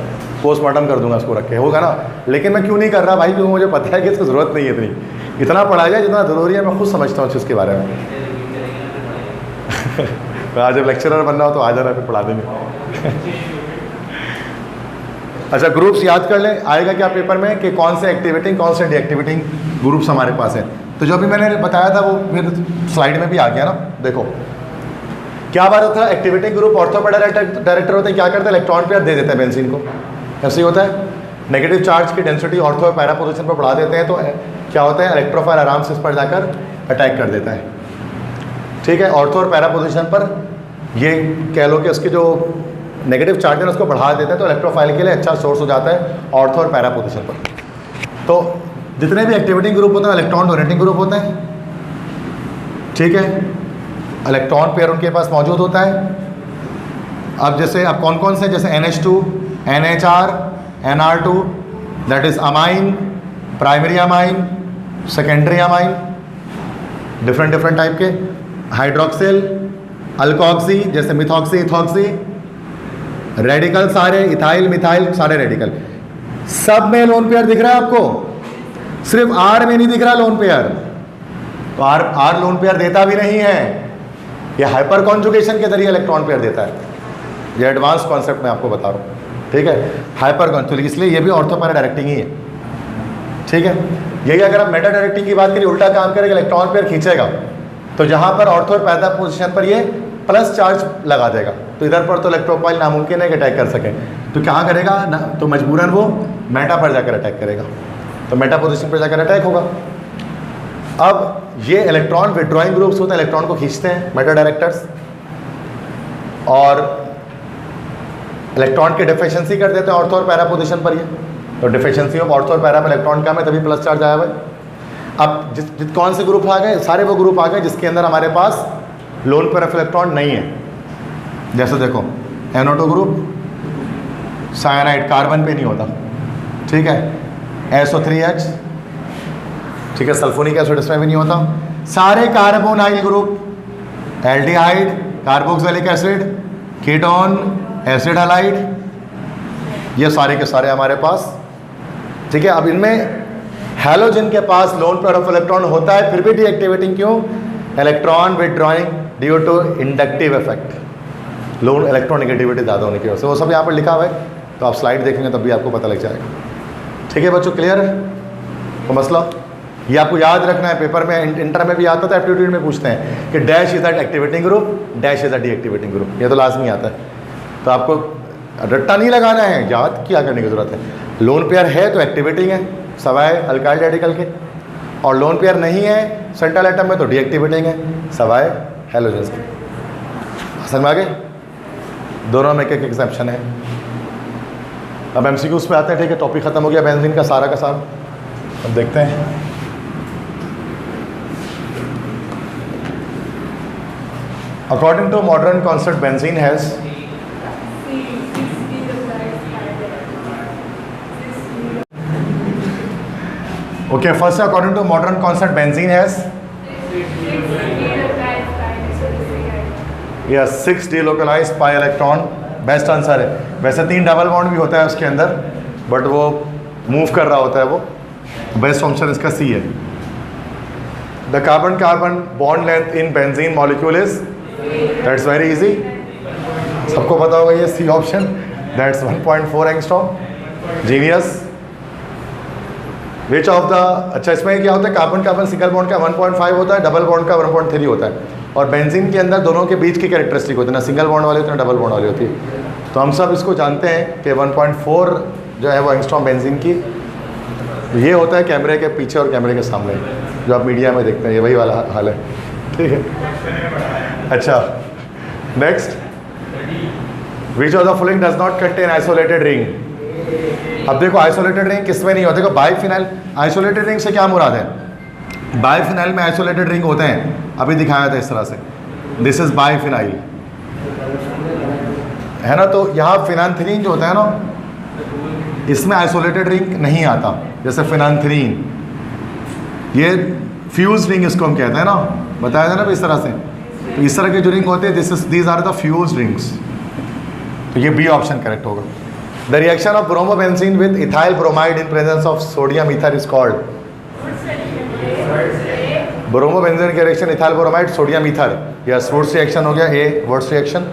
पोस्टमार्टम कर दूंगा इसको रख के, होगा ना। लेकिन मैं क्यों नहीं कर रहा भाई, क्योंकि मुझे पता है कि इसको ज़रूरत नहीं है इतना पढ़ा जाए जितना ज़रूरी है, मैं खुद समझता हूँ इसके बारे में। तो आज जब लेक्चरर बनना हो तो आ जाना, फिर पढ़ा देंगे। अच्छा, ग्रुप्स याद कर लें, आएगा क्या पेपर में कि कौन से एक्टिवेटिंग कौन से डीएक्टिवेटिंग ग्रुप्स हमारे पास है। तो जो भी मैंने बताया था वो फिर स्लाइड में भी आ गया ना। देखो क्या बात होता है, activating group ortho para director होते हैं, क्या करते हैं इलेक्ट्रॉन पेयर दे देते हैं बेंजीन को, ऐसे ही होता है। नेगेटिव चार्ज की डेंसिटी ऑर्थो पैरा पोजीशन पर बढ़ा देते हैं, तो क्या होता है इलेक्ट्रोफाइल आराम से इस पर जाकर अटैक कर देता है। ठीक है, ऑर्थो और पैरा पोजीशन पर ये कह लो कि उसकी जो नेगेटिव चार्ज है उसको बढ़ा देते हैं, तो इलेक्ट्रोफाइल के लिए अच्छा सोर्स हो जाता है ऑर्थो और पैरा पोजीशन पर। तो जितने भी एक्टिवेटिंग ग्रुप होते हैं इलेक्ट्रॉन डोनेटिंग ग्रुप होते हैं। ठीक है, इलेक्ट्रॉन पेयर उनके पास मौजूद होता है। अब जैसे अब कौन कौन से, जैसे NH2, NHR, NR2, that is amine, primary amine, secondary amine, different different type के। हाइड्रोक्सिल, अल्कोक्सी, जैसे मिथॉक्सी, इथॉक्सी, रेडिकल सारे, इथाइल, मिथाइल, सारे रेडिकल। सब में लोन पेयर दिख रहा है आपको, सिर्फ R में नहीं दिख रहा लोन पेयर। तो R लोन पेयर देता भी नहीं है, ये हाइपर कॉन्जुगेशन के जरिए इलेक्ट्रॉन पेयर देता है। ये एडवांस कॉन्सेप्ट मैं आपको बता रहा हूँ, ठीक है। हाइपर कॉन्जुगेशन, इसलिए ये भी ऑर्थो पैरा डायरेक्टिंग ही है, ठीक है। यही अगर आप मेटा डायरेक्टिंग की बात करिए, उल्टा काम करेगा, इलेक्ट्रॉन पेयर खींचेगा, तो जहाँ पर ऑर्थो और पैरा पोजिशन पर ये प्लस चार्ज लगा देगा, तो इधर पर तो इलेक्ट्रोफाइल नामुमकिन है कि अटैक कर सके, तो क्या करेगा ना, तो मजबूरन वो मेटा पर जाकर अटैक करेगा, तो मेटा पोजिशन पर जाकर अटैक होगा। अब ये इलेक्ट्रॉन विड्रॉइंग ग्रुप्स होते हैं, इलेक्ट्रॉन को खींचते हैं मेटा डायरेक्टर्स, और इलेक्ट्रॉन की डिफिशिएंसी कर देते हैं ऑर्थो और पैरा पोजिशन पर। ये तो डिफिशिएंसी ऑफ ऑर्थो और पैरा में इलेक्ट्रॉन कम है, तभी प्लस चार्ज आया हुआ है। अब जिस कौन से ग्रुप आ गए, सारे वो ग्रुप आ गए जिसके अंदर हमारे पास लोन पेयर ऑफ इलेक्ट्रॉन नहीं है। जैसे देखो NO2 ग्रुप साइनाइड, कार्बन पे नहीं होता, ठीक है। SO3H, ठीक है, सल्फोनिक एसिड इसमें भी नहीं होता। सारे carbonyl group, aldehyde, carboxylic acid, ketone, acid halide, ये सारे के सारे हमारे पास, ठीक है। अब इनमें हैलोजन के पास लोन पेयर ऑफ इलेक्ट्रॉन होता है, फिर भी डीएक्टिवेटिंग क्यों? Electron withdrawing due to inductive effect, lone electron negativity ज़्यादा होने की वजह से। वो सब यहाँ पर लिखा हुआ है, तो आप स्लाइड देखेंगे तब भी आपको पता लग जाएगा, ठीक है बच्चों। क्लियर है तो मसला? ये आपको याद रखना है, पेपर में इंटर में भी आता था, एप्टीट्यूड में पूछते हैं कि dash is the activating group, dash is the deactivating group, ये तो लाजमी आता है। तो आपको रट्टा नहीं लगाना है, याद क्या करने की जरूरत है। लोन पेयर है तो एक्टिवेटिंग है सवाए अल्काइल रेडिकल के, और लोन पेयर नहीं है सेंट्रल एटम में तो डीएक्टिवेटिंग है सवाए हैलोजन्स के। समझ में आ गए? दोनों में एक एक एग्जेप्शन है। अब एमसीक्यूज पे आते हैं, ठीक है। टॉपिक खत्म हो गया बेंजीन का सारा का सारा। अब देखते हैं according to modern concept benzene has okay, first according to modern concept benzene has yes 6 delocalized pi electron, best answer है। वैसे 3 डबल बॉन्ड भी होता है उसके अंदर, बट वो मूव कर रहा होता है, वो बेस्ट ऑप्शन इसका सी है। The carbon carbon bond length in benzene molecule is, that's very easy, सबको पता होगा ये C option, that's 1.4 angstrom, genius. Which of the, अच्छा इसमें क्या होता है, कार्बन कार्बन सिंगल बॉन्ड का 1.5 होता है, डबल बॉन्ड का 1.3 होता है, और बेंजीन के अंदर दोनों के बीच की कैरेक्टरिस्टिक होती है, ना सिंगल बॉन्ड वाली होती है ना डबल बॉन्ड वाली होती है। तो हम सब इसको जानते हैं कि 1.4 जो है वो एंगस्ट्रॉम बेंजीन की, ये होता है कैमरे के पीछे और कैमरे के सामने, जो आप मीडिया में देखते हैं, ये वही वाला हाल है, ठीक है। अच्छा next, which of the following does not contain isolated ring. अब देखो आइसोलेटेड रिंग किसमें नहीं होता, देखो बाइफिनाइल, आइसोलेटेड रिंग से क्या मुराद है? बाइफिनाइल में आइसोलेटेड रिंग होते हैं, अभी दिखाया था इस तरह से, दिस इज बाइफिनाइल, है ना। तो यहाँ फिनान्थ्रीन जो होता है ना, इसमें आइसोलेटेड रिंग नहीं आता, जैसे फिनान्थ्रीन, ये फ्यूज रिंग इसको हम कहते हैं ना, बताया था ना इस तरह से। तो इस तरह के जो रिंग होते हैं, these are the fused rings, तो ये बी ऑप्शन करेक्ट होगा। The reaction of bromobenzene with ethyl bromide in presence of sodium ether is called, bromobenzene की reaction ethyl bromide sodium ether, yes Wurtz reaction हो गया, A Wurtz reaction.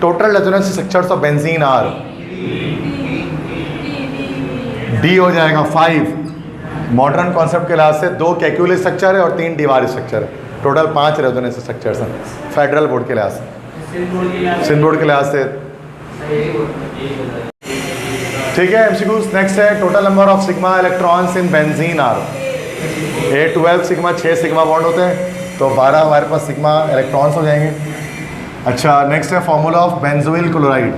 Total resonance structures of benzene are, D हो जाएगा 5। मॉडर्न कॉन्सेप्ट के लिहाज से 2 कैक्यूल स्ट्रक्चर है और 3 डिवार स्ट्रक्चर है, टोटल 5 रेजोनेंस स्ट्रक्चर्स हैं फेडरल बोर्ड के लिहाज से, सिंध बोर्ड के लिहाज से, ठीक है। एमसीक्यूज नेक्स्ट है, total number of sigma electrons in benzene are, 12 sigma, 6 sigma bond होते हैं, तो 12 हमारे पास सिग्मा इलेक्ट्रॉन्स हो जाएंगे। अच्छा नेक्स्ट है फॉर्मूला ऑफ बेंजोइल क्लोराइड,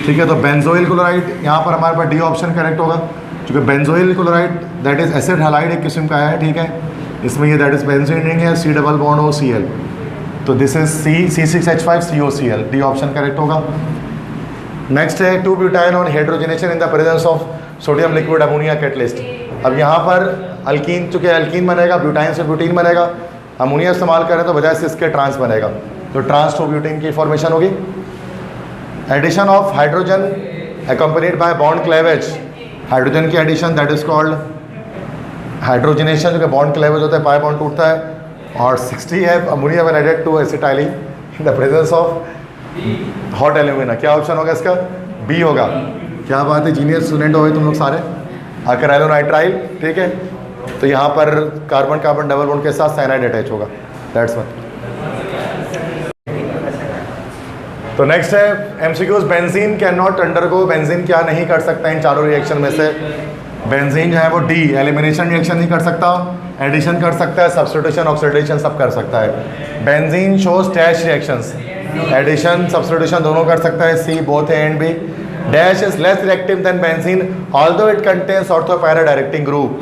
ठीक है। तो बेंजोइल क्लोराइड यहाँ पर हमारे पास डी ऑप्शन करेक्ट होगा, क्योंकि benzoyl chloride that is acid halide एक किस्म का है, ठीक है। इसमें ये दैट इज बेंजीन रिंग है, C डबल बॉन्ड OCl, तो this is C6H5COCl, D option correct होगा। नेक्स्ट है 2 butyne on hydrogenation in the presence of sodium liquid ammonia catalyst. अब यहाँ पर अल्कीन, चूँकि अल्कीन बनेगा, ब्यूटाइन से ब्यूटीन बनेगा, अमोनिया इस्तेमाल करें तो बजाय से इसके ट्रांस बनेगा, तो ट्रांस टू ब्यूटीन की फॉर्मेशन होगी। Addition of hydrogen accompanied by bond cleavage, hydrogen की addition that is called hydrogenation, जो कि बॉन्ड क्लेवेज होता है, पाई बॉन्ड टूटता है। और 60 है ammonia when added to acetylene in the presence of hot alumina. क्या ऑप्शन होगा इसका? बी होगा। क्या बात है, जीनियर स्टूडेंट हो गए तुम लोग सारे। अकेराइलोनाइट्राइल, ठीक है, तो यहाँ पर कार्बन कार्बन डबल बॉन्ड के साथ साइनाइड अटैच होगा, दैट्स वन। तो नेक्स्ट है MCQs, benzene can not undergo, benzene क्या नहीं कर सकता इन चारों रिएक्शन में से? बेंजीन जो है वो डी, एलिमिनेशन रिएक्शन नहीं कर सकता, एडिशन कर सकता है, सब्स्टिट्यूशन ऑक्सीडेशन सब कर सकता है। Benzene shows dash reactions, addition substitution दोनों कर सकता है, C both A and B. Dash is less reactive than benzene although it contains ortho para directing group.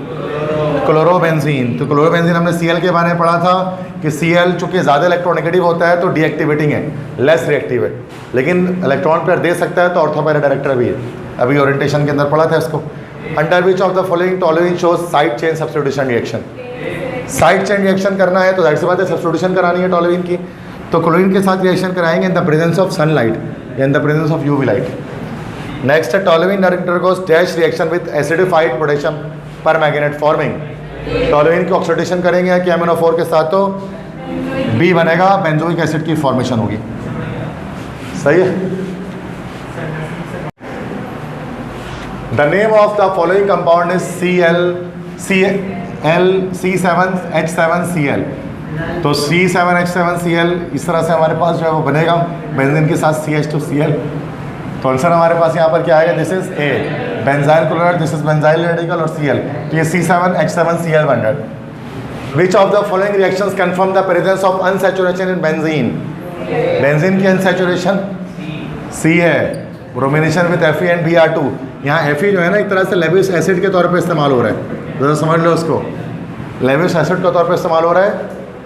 Chlorobenzene, तो क्लोरोबेंजीन हमने Cl के बारे में पढ़ा था कि Cl चूँकि ज़्यादा इलेक्ट्रोनेगेटिव होता है तो डीएक्टिवेटिंग है, लेस रिएक्टिव है, लेकिन इलेक्ट्रॉन पेयर दे सकता है तो ऑर्थो पैरा डायरेक्टर भी है, अभी ओरिएंटेशन के अंदर पढ़ा था इसको। Under which of the following toluene shows side chain substitution reaction. Side chain reaction करना है तो जाहिर सी बात है सब्स्टिट्यूशन करानी है टॉलोइन की, तो क्लोरीन के साथ रिएक्शन कराएंगे in the presence of sunlight या in the presence of UV light. Next है toluene undergoes dash reaction with acidified potassium permanganate forming. Toluene की ऑक्सीडेशन करेंगे KMnO4 के साथ तो बी बनेगा, बेंजोइक एसिड की फॉर्मेशन होगी। सही है। The name of the following compound is C7H7Cl। तो C7H7Cl इस तरह से हमारे पास जो है वो बनेगा बेंजीन के साथ CH2Cl। तो आंसर हमारे पास यहाँ पर क्या आएगा? This is a benzyl chloride, this is benzyl radical और Cl, तो ये C7H7Cl बन रहा है। विच of the following reactions confirm the presence of unsaturation in benzene. Benzene की अनसैचुरेशन सी है, bromination with Fe and Br2। यहाँ Fe जो है ना एक तरह से लेविस एसिड के तौर पे इस्तेमाल हो रहा है, जरा समझ लो उसको, लेविस एसिड के तौर पे इस्तेमाल हो रहा है।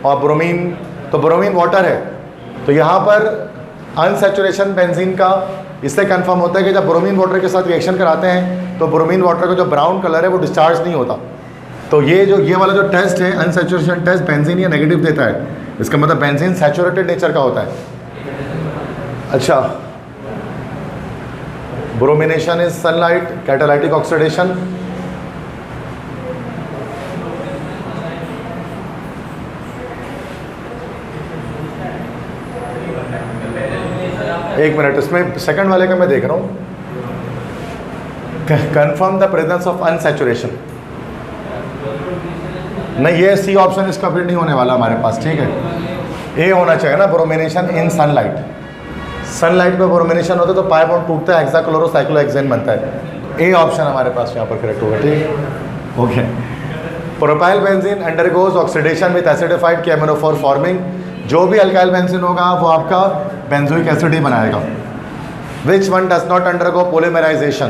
और ब्रोमीन, तो ब्रोमीन वाटर है, तो यहाँ पर अनसैचुरेशन बेंजीन का इससे कंफर्म होता है कि जब ब्रोमीन वाटर के साथ रिएक्शन कराते हैं तो ब्रोमीन वाटर का जो ब्राउन कलर है वो डिस्चार्ज नहीं होता। तो ये वाला जो टेस्ट है अनसैचुरेशन टेस्ट, बेंजीन ये नेगेटिव देता है, इसका मतलब बेंजीन सैचुरेटेड नेचर का होता है। अच्छा, bromination is sunlight, catalytic oxidation. एक मिनट, इसमें सेकंड वाले का मैं देख रहा हूँ। Confirm the presence of unsaturation, नहीं ये सी ऑप्शन इसका फिर नहीं होने वाला हमारे पास, ठीक है। ए होना चाहिए ना, ब्रोमिनेशन इन सनलाइट। सनलाइट पे ब्रोमिनेशन होता है तो पाई बॉन्ड टूटता है, हेक्साक्लोरोसाइक्लोहेक्सेन बनता है। ए ऑप्शन हमारे पास यहाँ पर करेक्ट होगा, ठीक। Okay, propyl benzene undergoes oxidation with acidified KMnO4 forming. जो भी अल्काइल बेंजीन होगा वो आपका बेंजोइक एसिड ही बनाएगा। Which one does not undergo polymerization.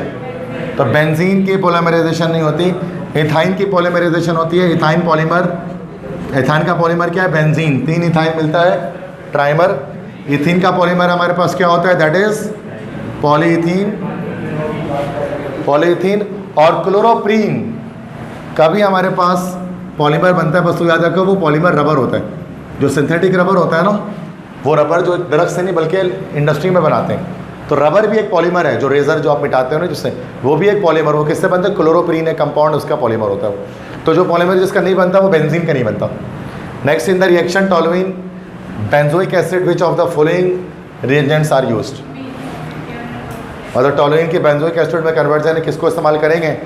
तो बेंजीन की पोलीमराइजेशन नहीं होती, इथाइन की पोलीमराइजेशन होती है। इथाइन पॉलीमर, इथाइन का पॉलीमर क्या है? बेंजीन। 3 इथाइन मिलता है, ट्राइमर। इथीन का पॉलीमर हमारे पास क्या होता है? That is polyethene. पॉलीइथीन और क्लोरोप्रीन का भी हमारे पास पॉलीमर बनता है, बस तो याद रखो वो पॉलीमर रबर होता है। जो सिंथेटिक रबर होता है ना, वो रबर जो दरख्त से नहीं बल्कि इंडस्ट्री में बनाते हैं, तो रबर भी एक पॉलीमर है। जो रेजर जो आप मिटाते हो ना जिससे, वो भी एक पॉलीमर। वो किससे बनता है? क्लोरोप्रीन एक कंपाउंड, उसका पॉलीमर होता है वो। तो जो पॉलीमर जिसका नहीं बनता वो बेंजीन का नहीं बनता। Next in the reaction toluene benzoic acid, which of the following reagents are used. मतलब टॉलुइन की बेंजोइक एसिड में कन्वर्जन किसको इस्तेमाल करेंगे?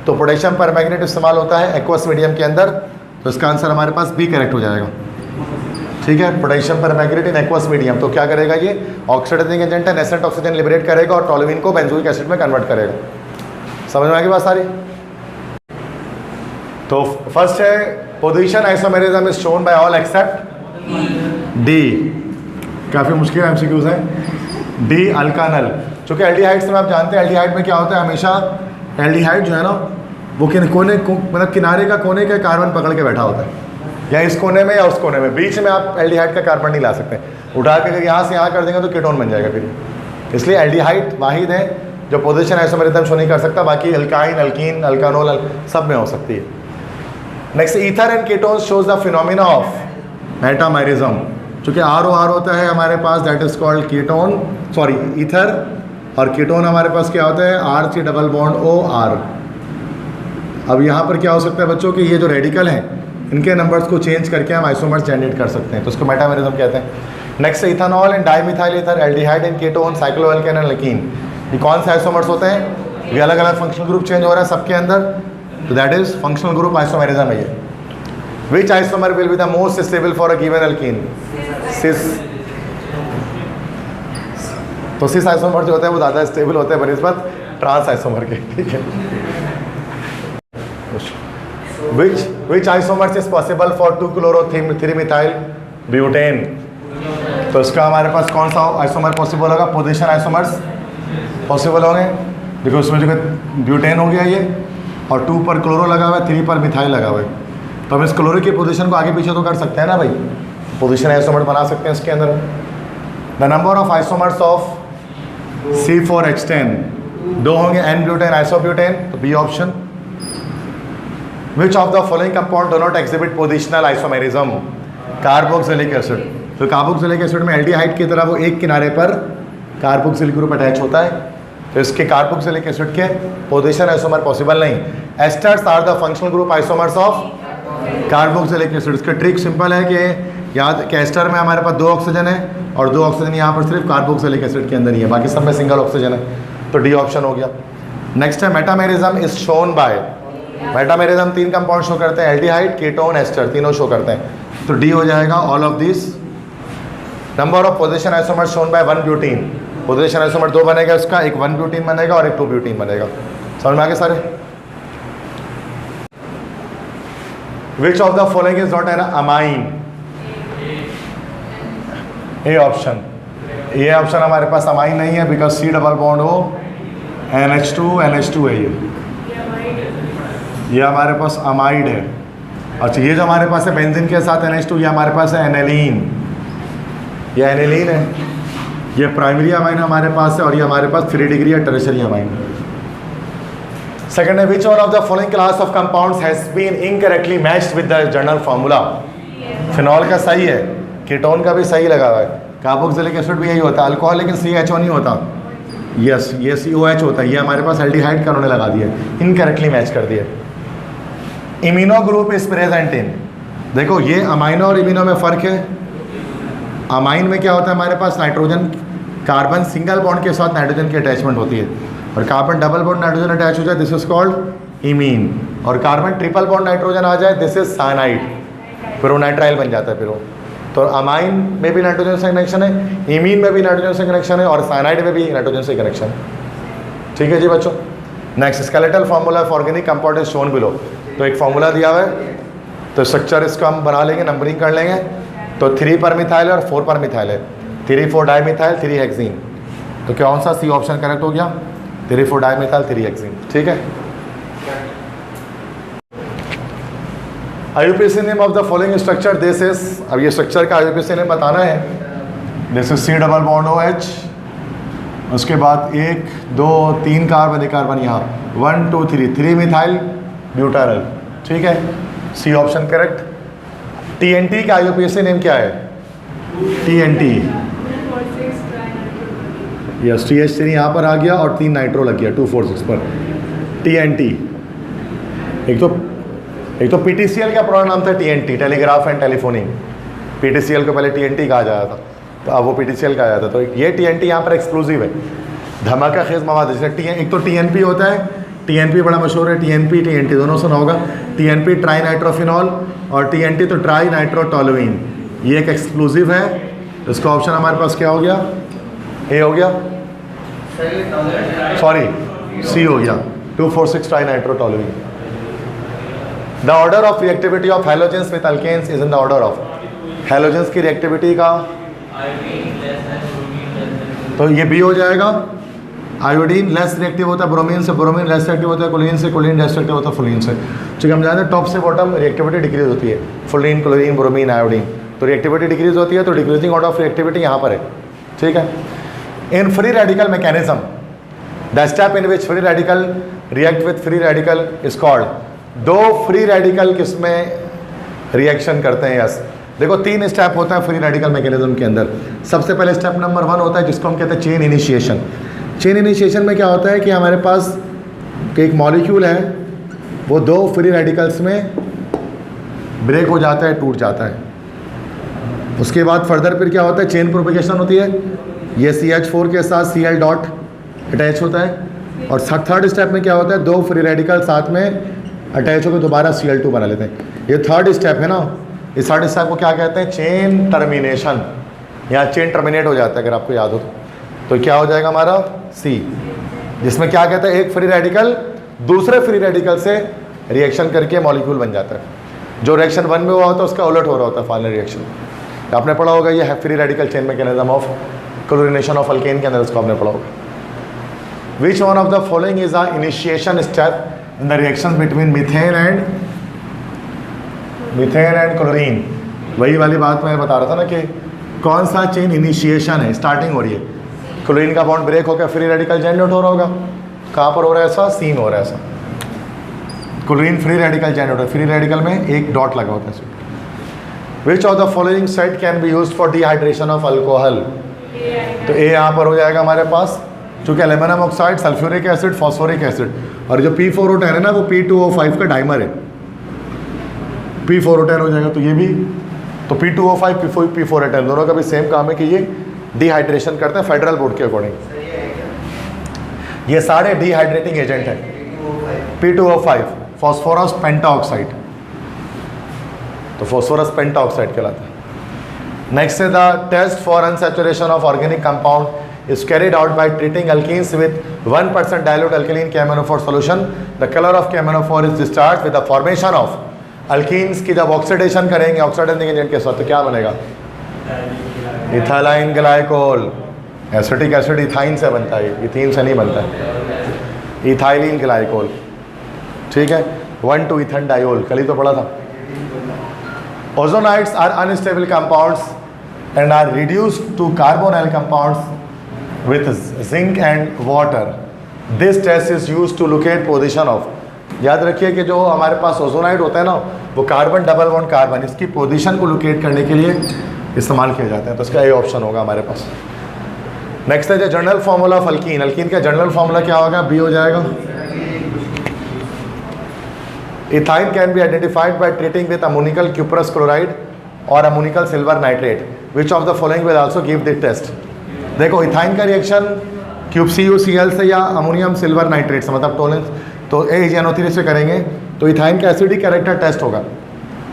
तो पोटेशियम परमैंगनेट इस्तेमाल होता है एक्वस मीडियम के अंदर, तो इसका आंसर हमारे पास बी करेक्ट हो जाएगा, ठीक है। Potassium permanganate in aqueous medium, तो क्या करेगा ये? ऑक्सीडाइजिंग एजेंट है, नेसेंट ऑक्सीजन लिबरेट करेगा और टॉलुइन को बेंजोइक एसिड में कन्वर्ट करेगा। समझ में आ गई बात सारी? तो फर्स्ट है position isomerism is shown by all except D. काफ़ी मुश्किल एमसीक्यूज है। डी अल्कानल, चूँकि एल्डिहाइड्स में आप जानते हैं एल्डिहाइड में क्या होता है, हमेशा एल्डिहाइड जो है ना वो कोने मतलब किनारे का कोने का कार्बन पकड़ के बैठा होता है। या इस कोने में या उस कोने में, बीच में आप एल्डिहाइड का कार्बन नहीं ला सकते। उठा के अगर यहाँ से यहाँ कर देंगे तो कीटोन बन जाएगा फिर। इसलिए एल्डिहाइड वाहिद है जो पोजीशन आइसोमेरिज्म शो नहीं कर सकता, बाकी अल्काइन, अल्कीन, अल्कानोल सब में हो सकती है। Next, ether and ketone shows the phenomena of metamerism. चूँकि ROR होता है हमारे पास, that is called ketone, sorry ether, और कीटोन हमारे पास क्या होता है, R3 डबल बॉन्ड OR। अब यहाँ पर क्या हो सकता है बच्चों कि ये जो रेडिकल हैं इनके नंबर्स को चेंज करके हम आइसोमर्स जनरेट कर सकते हैं, तो उसको मेटामेरिज्म कहते हैं। Next, ethanol and dimethyl ether, aldehyde and ketone, cycloalkane and alkene, ये कौन से आइसोमर्स होते हैं? ये अलग अलग फंक्शनल ग्रुप चेंज हो रहा है सबके अंदर, तो that is functional group isomerism है ये। Which isomer will be the most stable for a given alkene? Cis. तो सिस आइसोमर जो होते हैं वो ज़्यादा स्टेबल होते हैं बनिस्बत ट्रांस आइसोमर के, ठीक है। Which isomers is possible for 2-chloro-3-methyl butane? तो इसका हमारे पास कौन सा आइसोमर पॉसिबल होगा? पोजीशन आइसोमर्स पॉसिबल होंगे, देखो उसमें जो ब्यूटेन हो गया ये, और 2 पर क्लोरो लगा हुआ है, 3 पर मिथाइल लगा हुआ है, तो हम इस क्लोरो की पोजीशन को आगे पीछे तो कर सकते हैं ना भाई, पोजीशन आइसोमर बना सकते हैं इसके अंदर। The number of isomers of C4H10, 2 होंगे, N ब्यूटेन आइसोब्यूटेन, तो B option. Which of the following compound do not exhibit positional isomerism? Carboxylic acid. तो कार्बोक्सिलिक एसिड में एल्डिहाइड की तरह वो एक किनारे पर कार्बोक्सिलिक ग्रुप अटैच होता है, तो इसके कार्बोक्सिलिक एसिड के पोजीशन आइसोमर पॉसिबल नहीं। Esters are the functional group isomers of carboxylic acid. इसका ट्रिक सिंपल है कि याद कि एस्टर में हमारे पास 2 ऑक्सीजन है और 2 ऑक्सीजन यहाँ पर सिर्फ कार्बोक्सिलिक एसिड के अंदर ही है, बाकी सब में सिंगल ऑक्सीजन है, तो डी ऑप्शन हो गया। नेक्स्ट है metamerism is shown by. Metamerism 3 compound show करते हैं, एल्डिहाइड, कीटोन, एस्टर, तीनों शो करते हैं, तो डी हो जाएगा all of this. Number of position isomer shown by 1 butene. Position isomer 2 बनेगा उसका, एक 1 ब्यूटीन बनेगा और एक 2 ब्यूटीन बनेगा। समझ में आ गए सारे? विच of the following is not an amine? A option. ये ऑप्शन हमारे पास अमाइन नहीं है, बिकॉज C डबल बॉन्ड हो NH2 है, ये हमारे पास अमाइड है। अच्छा, ये जो हमारे पास है बेंजीन के साथ NH2, ये हमारे पास है एनेलीन, ये एनेलीन है, ये प्राइमरी अमाइन हमारे पास है, और ये हमारे पास 3 डिग्री है टर्शियरी अमाइन। सेकंड है, which one of the following class of compounds has been incorrectly matched with the general formula? Phenol का सही है, कीटोन का भी सही लगा हुआ है, कार्बोक्सिलिक एसिड भी यही होता है, अल्कोहल लेकिन CHO नहीं होता, यस ये COH होता है, ये हमारे पास एल्डिहाइड का उन्होंने लगा दिया, इनकरेक्टली मैच कर दिया। Immuno group is present in, देखो ये अमाइनो और इम्यूनो में फ़र्क है। अमाइन में क्या होता है हमारे पास, नाइट्रोजन कार्बन सिंगल बॉन्ड के साथ नाइट्रोजन की अटैचमेंट होती है, और carbon double bond nitrogen attach हो जाए, दिस इज कॉल्ड इमीन, और कार्बन ट्रिपल बॉन्ड नाइट्रोजन आ जाए, दिस इज साइनाइड, फिर वो नाइट्राइल बन जाता है फिर वो। तो अमाइन में भी नाइट्रोजन से कनेक्शन है, इमीन में भी नाइट्रोजन से कनेक्शन है, और साइनाइड में भी नाइट्रोजन से कनेक्शन है। ठीक है जी बच्चों। Next, skeletal formula of organic compound is shown below. तो एक फार्मूला दिया हुआ है, तो स्ट्रक्चर इसका हम बना लेंगे, नंबरिंग कर लेंगे। तो 3 पर मिथाइल है और 4 पर मिथाइल है, 3,4 डाईमिथाइल 3 हेक्सीन। तो कौन सा सी ऑप्शन करेक्ट हो गया? 3,4 डाईमिथाइल 3 हेक्सीन। ठीक है। IUPAC name of the following structure this is, अब ये स्ट्रक्चर का IUPAC नेम बताना है। This is C double bond OH, उसके बाद 1 2 3 कार्बन यहाँ 1 2 3 मिथाइल ब्यूटारल। ठीक है, सी ऑप्शन करेक्ट। TNT का IUPAC नेम क्या है? TNT, यस TH3 यहाँ पर आ गया और 3 नाइट्रो लग गया 246 पर, TNT। एक तो PTCL का पुराना नाम था TNT, telegraph and telephoning. PTCL को पहले TNT कहा जाता था, तो अब वो PTCL कहा जाता, तो ये TNT यहाँ पर एक्सक्लूसिव है, धमाका खेज मवाद। जैसे एक तो TNP होता है, TNP बड़ा मशहूर है, TNT दोनों सुना होगा। TNP ट्राई नाइट्रोफिनॉल और TNT तो ट्राई नाइट्रोटोलुइन, ये एक एक्सक्लूसिव है। तो इसका ऑप्शन हमारे पास क्या हो गया? ए हो गया, सॉरी सी हो गया, 246 trinitrotoluene. The order of reactivity of halogens with alkanes is in the order of, halogens की रिएक्टिविटी का, तो ये बी हो जाएगा, आयोडीन लेस रिएक्टिव होता है ब्रोमीन से, ब्रोमीन लेस रिएक्टिव होता है कोलिन से, कोलिन लेस रिएक्टिव होता है फुलीन से। ठीक है, हम जानते हैं टॉप से बॉटम रिएक्टिविटी डिक्रीज होती है, फुलीन, क्लोरीन, ब्रोमीन, आयोडीन। तो रिएक्टिविटी डिक्रीज होती है, तो डिक्रीजिंग ऑर्डर ऑफ रिएक्टिविटी यहाँ पर है। ठीक है, in free radical mechanism the step in which free radical react with free radical is called. दो फ्री रेडिकल किसमें रिएक्शन करते हैं? यस, देखो 3 स्टेप होता है फ्री रेडिकल मैकेनिज्म के अंदर। सबसे पहले स्टेप नंबर 1 होता है जिसको हम कहते हैं चेन इनिशिएशन। चेन इनिशिएशन में क्या होता है कि हमारे पास एक मॉलिक्यूल है, वो 2 फ्री रेडिकल्स में ब्रेक हो जाता है, टूट जाता है। उसके बाद फर्दर फिर क्या होता है, चेन प्रोपेगेशन होती है। ये CH4 के साथ Cl डॉट अटैच होता है, और थर्ड स्टेप में क्या होता है, 2 फ्री रेडिकल साथ में अटैच होकर दोबारा Cl2 बना लेते हैं। ये थर्ड स्टेप है ना, इस थर्ड स्टेप को क्या कहते हैं, चेन टर्मिनेशन। यहाँ चेन टर्मिनेट हो जाता है अगर आपको याद हो तो क्या हो जाएगा हमारा C, जिसमें क्या कहते हैं एक फ्री रेडिकल दूसरे फ्री रेडिकल से रिएक्शन करके मॉलिक्यूल बन जाता है। जो रिएक्शन 1 में हुआ होता है उसका उलट हो रहा होता है फाइनल रिएक्शन। आपने पढ़ा होगा, ये है free radical chain mechanism of chlorination of alkane के अंदर, इसको आपने पढ़ा होगा। विच one of the following is the initiation step in the reaction between methane and chlorine. वही वाली बात मैं बता रहा था ना कि कौन सा चेन इनिशिएशन है, स्टार्टिंग हो रही है, क्लोरीन का बॉन्ड ब्रेक होकर फ्री रेडिकल जनरेट हो रहा होगा। कहाँ पर हो रहा है ऐसा, सी में हो रहा है ऐसा। क्लोरीन फ्री रेडिकल जनरेट हो रहा है, फ्री रेडिकल में एक डॉट लगा होता है। विच of the following set can be used for dehydration of alcohol. तो ए यहाँ पर हो जाएगा हमारे पास, चूँकि aluminium oxide, sulphuric acid, phosphoric acid, और जो P4O10 है ना वो P2O5 का डाइमर है, P4O10 हो जाएगा। तो ये भी, तो P2O5 P4O10 दोनों का भी सेम काम है कि ये डिहाइड्रेशन करते हैं फेडरल बोर्ड के अकॉर्डिंग। ये सारे डिहाइड्रेटिंग एजेंट हैं। P2O5 फॉस्फोरस पेंटाऑक्साइड, तो फॉस्फोरस पेंटाऑक्साइड कहलाता है। नेक्स्ट है the test for unsaturation of organic compound is carried out by treating alkenes with 1% dilute alkaline KMnO4 solution. The color of KMnO4 is discharged with the formation of alkenes की जब ऑक्सीडेशन करेंगे ऑक्सीडाइजिंग एजेंट के साथ तो क्या बनेगा, इथाइलाइन ग्लाइकोल। एसिटिक एसिड इथाइन से बनता है, इथीन से नहीं बनता है, इथाइलिन ग्लाइकोल। ठीक है, 1,2 इथेन डायोल, कल ही तो पढ़ा था। Ozonides are unstable compounds and are reduced to carbonyl compounds with zinc and water. This test is used to locate position of। याद रखिए कि जो हमारे पास ओजोनाइड होता है ना वो कार्बन डबल बॉन्ड कार्बन, इसकी पोजीशन को लोकेट करने के लिए इस्तेमाल किया जाता है। तो इसका ये ऑप्शन होगा हमारे पास। नेक्स्ट है जो general formula of alkene. Alkene का जनरल फार्मूला क्या होगा, बी हो जाएगा। Ethyne can be identified by treating with ammoniacal cuprous chloride और ammoniacal silver nitrate. Which of the following will also give the test. देखो इथाइन का रिएक्शन क्यूब CuCl से या अमोनियम सिल्वर नाइट्रेट से, मतलब टोलेंस, तो AgNO3 से करेंगे तो इथाइन का एसिडिक कैरेक्टर टेस्ट होगा।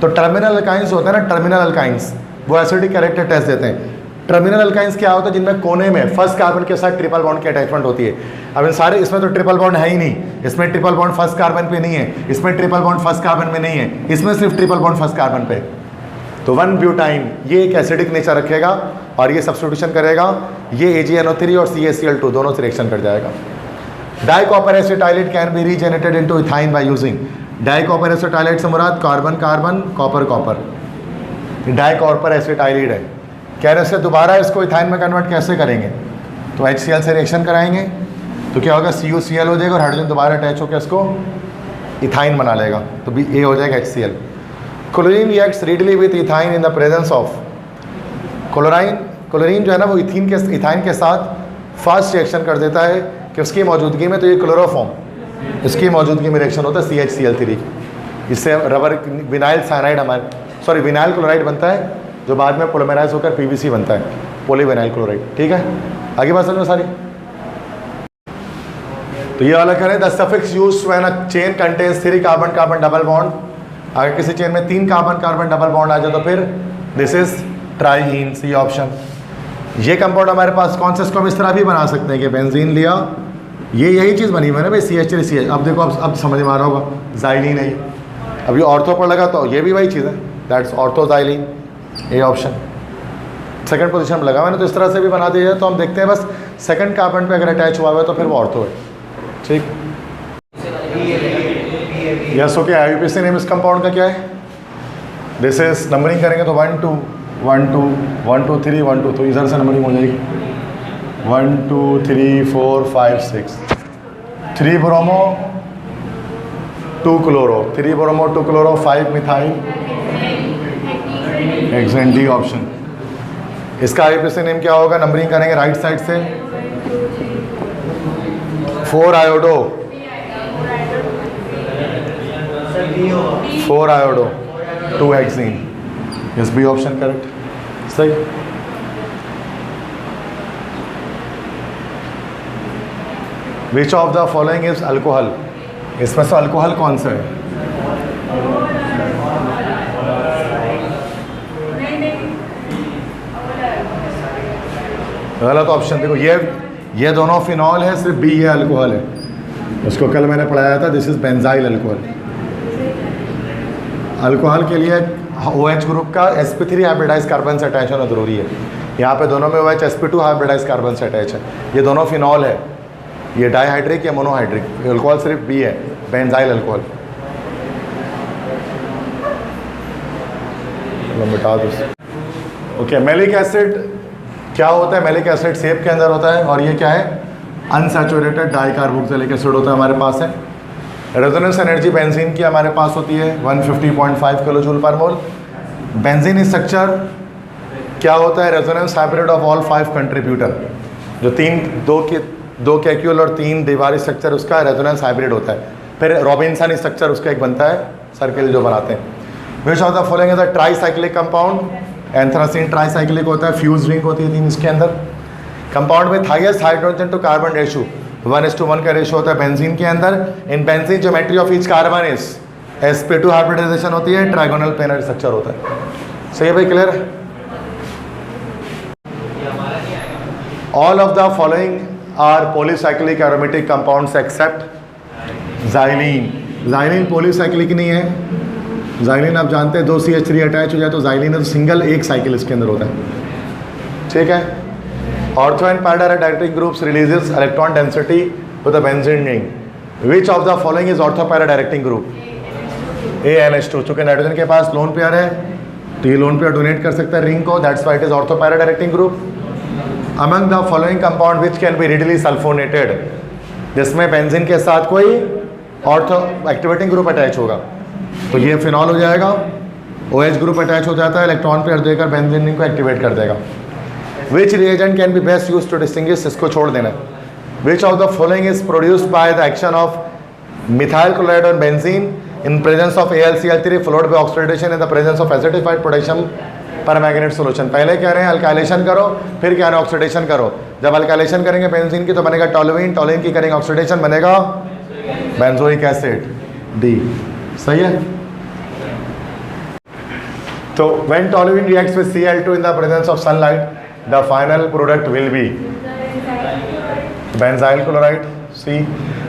तो टर्मिनल अल्काइंस होता है ना, टर्मिनल अल्काइंस वो एसिडिक कैरेक्टर टेस्ट देते हैं। टर्मिनल अल्काइंस क्या होता है, जिनमें कोने में फर्स्ट कार्बन के साथ ट्रिपल बॉन्ड की अटैचमेंट होती है। अब इन सारे, इसमें तो ट्रिपल बॉन्ड है ही नहीं, इसमें ट्रिपल बॉन्ड फर्स्ट कार्बन पे नहीं है, इसमें ट्रिपल बॉन्ड फर्स्ट कार्बन में नहीं है, इसमें सिर्फ ट्रिपल बॉन्ड फर्स्ट कार्बन पे। तो 1-ब्यूटाइन ये एक एसिडिक नेचर रखेगा और ये सब्स्टिट्यूशन करेगा, ये AgNO3 और CaCl2 दोनों से रिएक्शन कर जाएगा। Di copper acetylide can be regenerated into ethyne by using. Di copper acetylide से मुराद carbon carbon copper copper, di copper acetylide है। कह रहे से दोबारा इसको इथाइन में कन्वर्ट कैसे करेंगे, तो HCl से रिएक्शन कराएंगे तो क्या होगा, CuCl हो जाएगा और हाइड्रोजन दोबारा अटैच होकर इसको इथाइन बना लेगा, तो भी ए हो जाएगा HCl। Chlorine reacts readily with ethyne in the presence of. Chlorine जो है ना वो इथाइन के साथ फास्ट रिएक्शन कर देता है कि उसकी मौजूदगी में, तो ये क्लोरोफॉर्म, इसकी मौजूदगी में रिएक्शन होता है CHCl3। इससे rubber vinyl cyanide vinyl chloride बनता है जो बाद में पोलीमराइज होकर PVC बनता है, पॉलीविनाइल क्लोराइड। ठीक है, आगे बात समझ में सारी। तो ये वाला करें, the suffix used when a chain contains 3 carbon carbon double bond. अगर किसी चेन में 3 कार्बन कार्बन डबल बॉन्ड आ जाए तो फिर this is triene, C option. ये कंपाउंड हमारे पास कौन से, इसको हम इस तरह भी बना सकते हैं कि बेंजीन लिया, ये यही चीज़ बनी हुई है ना भाई, CH3CH। अब देखो अब समझ में आ रहा होगा, जाइलिन है ये। अब ये ऑर्थो पर लगा तो ये भी वही चीज़ है, that's ऑर्थोजाइलिन, A option. Second position में लगा मैंने, तो इस तरह से भी बना दिया जाए। तो हम देखते हैं बस सेकंड कार्बन पे अगर अटैच हुआ हुआ है तो फिर वो ऑर्थो है। ठीक, यस ओके। IUPAC नेम इस कंपाउंड का क्या है? दिस इज नंबरिंग करेंगे तो 1 2 1 2 1 2 3 1 2, तो इधर से नंबरिंग हो जाएगी 1 2 3 4 5 6। 3 bromo 2 chloro, 3 bromo 2 chloro 5 methyl hexane, D option. इसका IUPAC नेम क्या होगा? नंबरिंग करेंगे राइट साइड से 4 iodo 4 iodo 2 hexane, yes B option correct, सही। Which of the following is alcohol? इसमें से अल्कोहल कौन सा है? गलत ऑप्शन। देखो ये दोनों फिनॉल है, सिर्फ बी ये अल्कोहल है। उसको कल मैंने पढ़ाया था, this is benzyl alcohol. Alcohol के लिए OH ग्रुप का sp3 हाइब्रिडाइज कार्बन से अटैच होना जरूरी है। यहाँ पे दोनों में OH sp2 हाइब्रिडाइज कार्बन से अटैच है। ये दोनों फिनॉल है, ये डाईहाइड्रिक या मोनोहाइड्रिक। अल्कोहल सिर्फ बी है, बेंजाइल अल्कोहल। मिटा दो। ओके, मैलिक एसिड क्या होता है? मैलिक एसिड सेब के अंदर होता है, और ये क्या है? अनसैचुरेटेड डाइकार्बोक्सिलिक एसिड होता है, हमारे पास है। रेजोनेंस एनर्जी बेंजीन की हमारे पास होती है 150.5 किलो जूल पर मोल। बेंजीन स्ट्रक्चर क्या होता है? Resonance hybrid of all 5 contributor, जो दो कैक्यूल और 3 दीवारी स्ट्रक्चर, उसका रेजोनेंस हाइब्रिड होता है। फिर रॉबिन्सन स्ट्रक्चर उसका एक बनता है, सर्किल जो बनाते हैं। Which of the following is a tricyclic compound? Anthracene tricyclic होता है, फ्यूज रिंग होती है 3 इसके अंदर। Compound with highest hydrogen to carbon ratio 1:1 का रेशियो होता है बेंजीन के अंदर। In benzene geometry of each carbon is sp2 hybridization होती है, ट्राइगोनल प्लेनर स्ट्रक्चर होता है। सही है भाई, clear? All of the following are polycyclic aromatic compounds except xylene. Xylene polycyclic नहीं है। ज़ाइलीन आप जानते हैं 2 CH3 अटैच हो जाए तो ज़ाइलीन है, तो सिंगल एक साइकिल इसके अंदर होता है। ठीक है। Ortho and para directing groups releases electron density with the benzene ring. Which of the following is ortho para directing group? ANH2। चूंकि नाइट्रोजन के पास लोन पेयर है तो ये लोन पेयर डोनेट कर सकता है रिंग को, that's why it is ortho para directing group. Among the following compound which can be readily sulphonated, जिसमें बेंजीन के साथ कोई ऑर्थो एक्टिवेटिंग ग्रुप अटैच होगा, तो ये फिनॉल हो जाएगा। OH ग्रुप अटैच हो जाता है, इलेक्ट्रॉन पेयर देकर बेंजीन रिंग को एक्टिवेट कर देगा। Which reagent can be best use to distinguish? इसको छोड़ देना। Which of the following is produced by the action of methyl chloride on benzene in presence of AlCl3 followed by oxidation in the presence of acidified potassium permanganate solution. पहले कह रहे हैं अल्काइलेशन करो, फिर कह रहे हैं ऑक्सीडेशन करो। जब अल्काइलेशन करेंगे बेंजीन की तो बनेगा टोलुइन, टोलुइन की करेंगे ऑक्सीडेशन, बनेगा बेंजोइक एसिड, डी। सही है। तो when toluene reacts with Cl2 in the presence of sunlight, the final product will be benzyl chloride, C.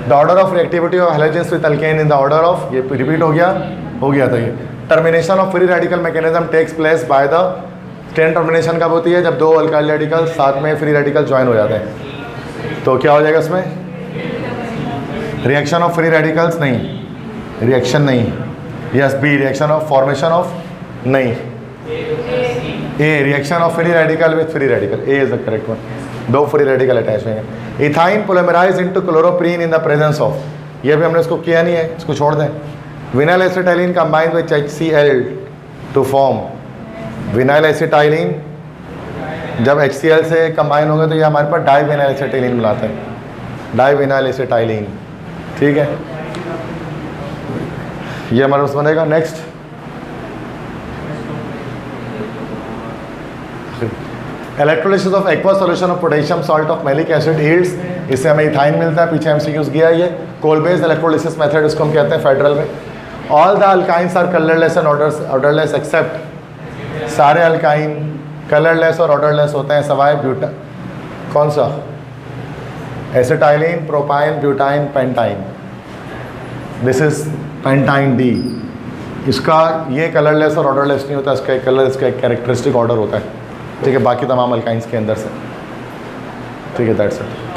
The order of reactivity of halogens with alkane in the order of, ये रिपीट हो गया था ये। Termination of free radical mechanism takes place by the, स्टेन टर्मिनेशन कब होती है? जब 2 अल्काइल रेडिकल साथ में फ्री रेडिकल ज्वाइन हो जाते हैं। तो क्या हो जाएगा इसमें? रिएक्शन ऑफ फ्री रेडिकल्स नहीं, रिएक्शन नहीं, yes B reaction of formation of नहीं, A reaction of free radical with free radical, A is the correct one. 2 free radical attach होंगे। Ethyne polymerise into chloroprene in the presence of, ये भी हमने इसको किया नहीं है, इसको छोड़ दें। Vinyl acetylene combined with HCl to form vinyl acetylene. जब HCl से कंबाइन होगा तो ये हमारे पास डाई विनाइल एसिटाइलिन मिलाते हैं, डाई विनाइल एसिटाइलिन। ठीक है, ये हमारे पास बनेगा। Next, electrolysis of aqua solution of potassium salt of malic acid yields, इससे हमें इथाइन मिलता है। पीछे MCQs गया है ये। कोलबेज इलेक्ट्रोलिसिस मेथड इसको हम कहते हैं फेडरल में। All the alkynes are colourless and odourless except, सारे अल्काइन कलरलेस और ऑर्डरलेस होते हैं सवाए ब्यूटा, कौन सा? Acetylene, propyne, butyne, pentyne. This is pentyne D. इसका ये कलरलेस और ऑर्डरलेस नहीं होता, इसका एक कलर, इसका एक कैरेक्टरिस्टिक ऑर्डर होता है। ठीक है, बाकी तमाम अल्काइंस के अंदर से। ठीक है, दैट्स इट।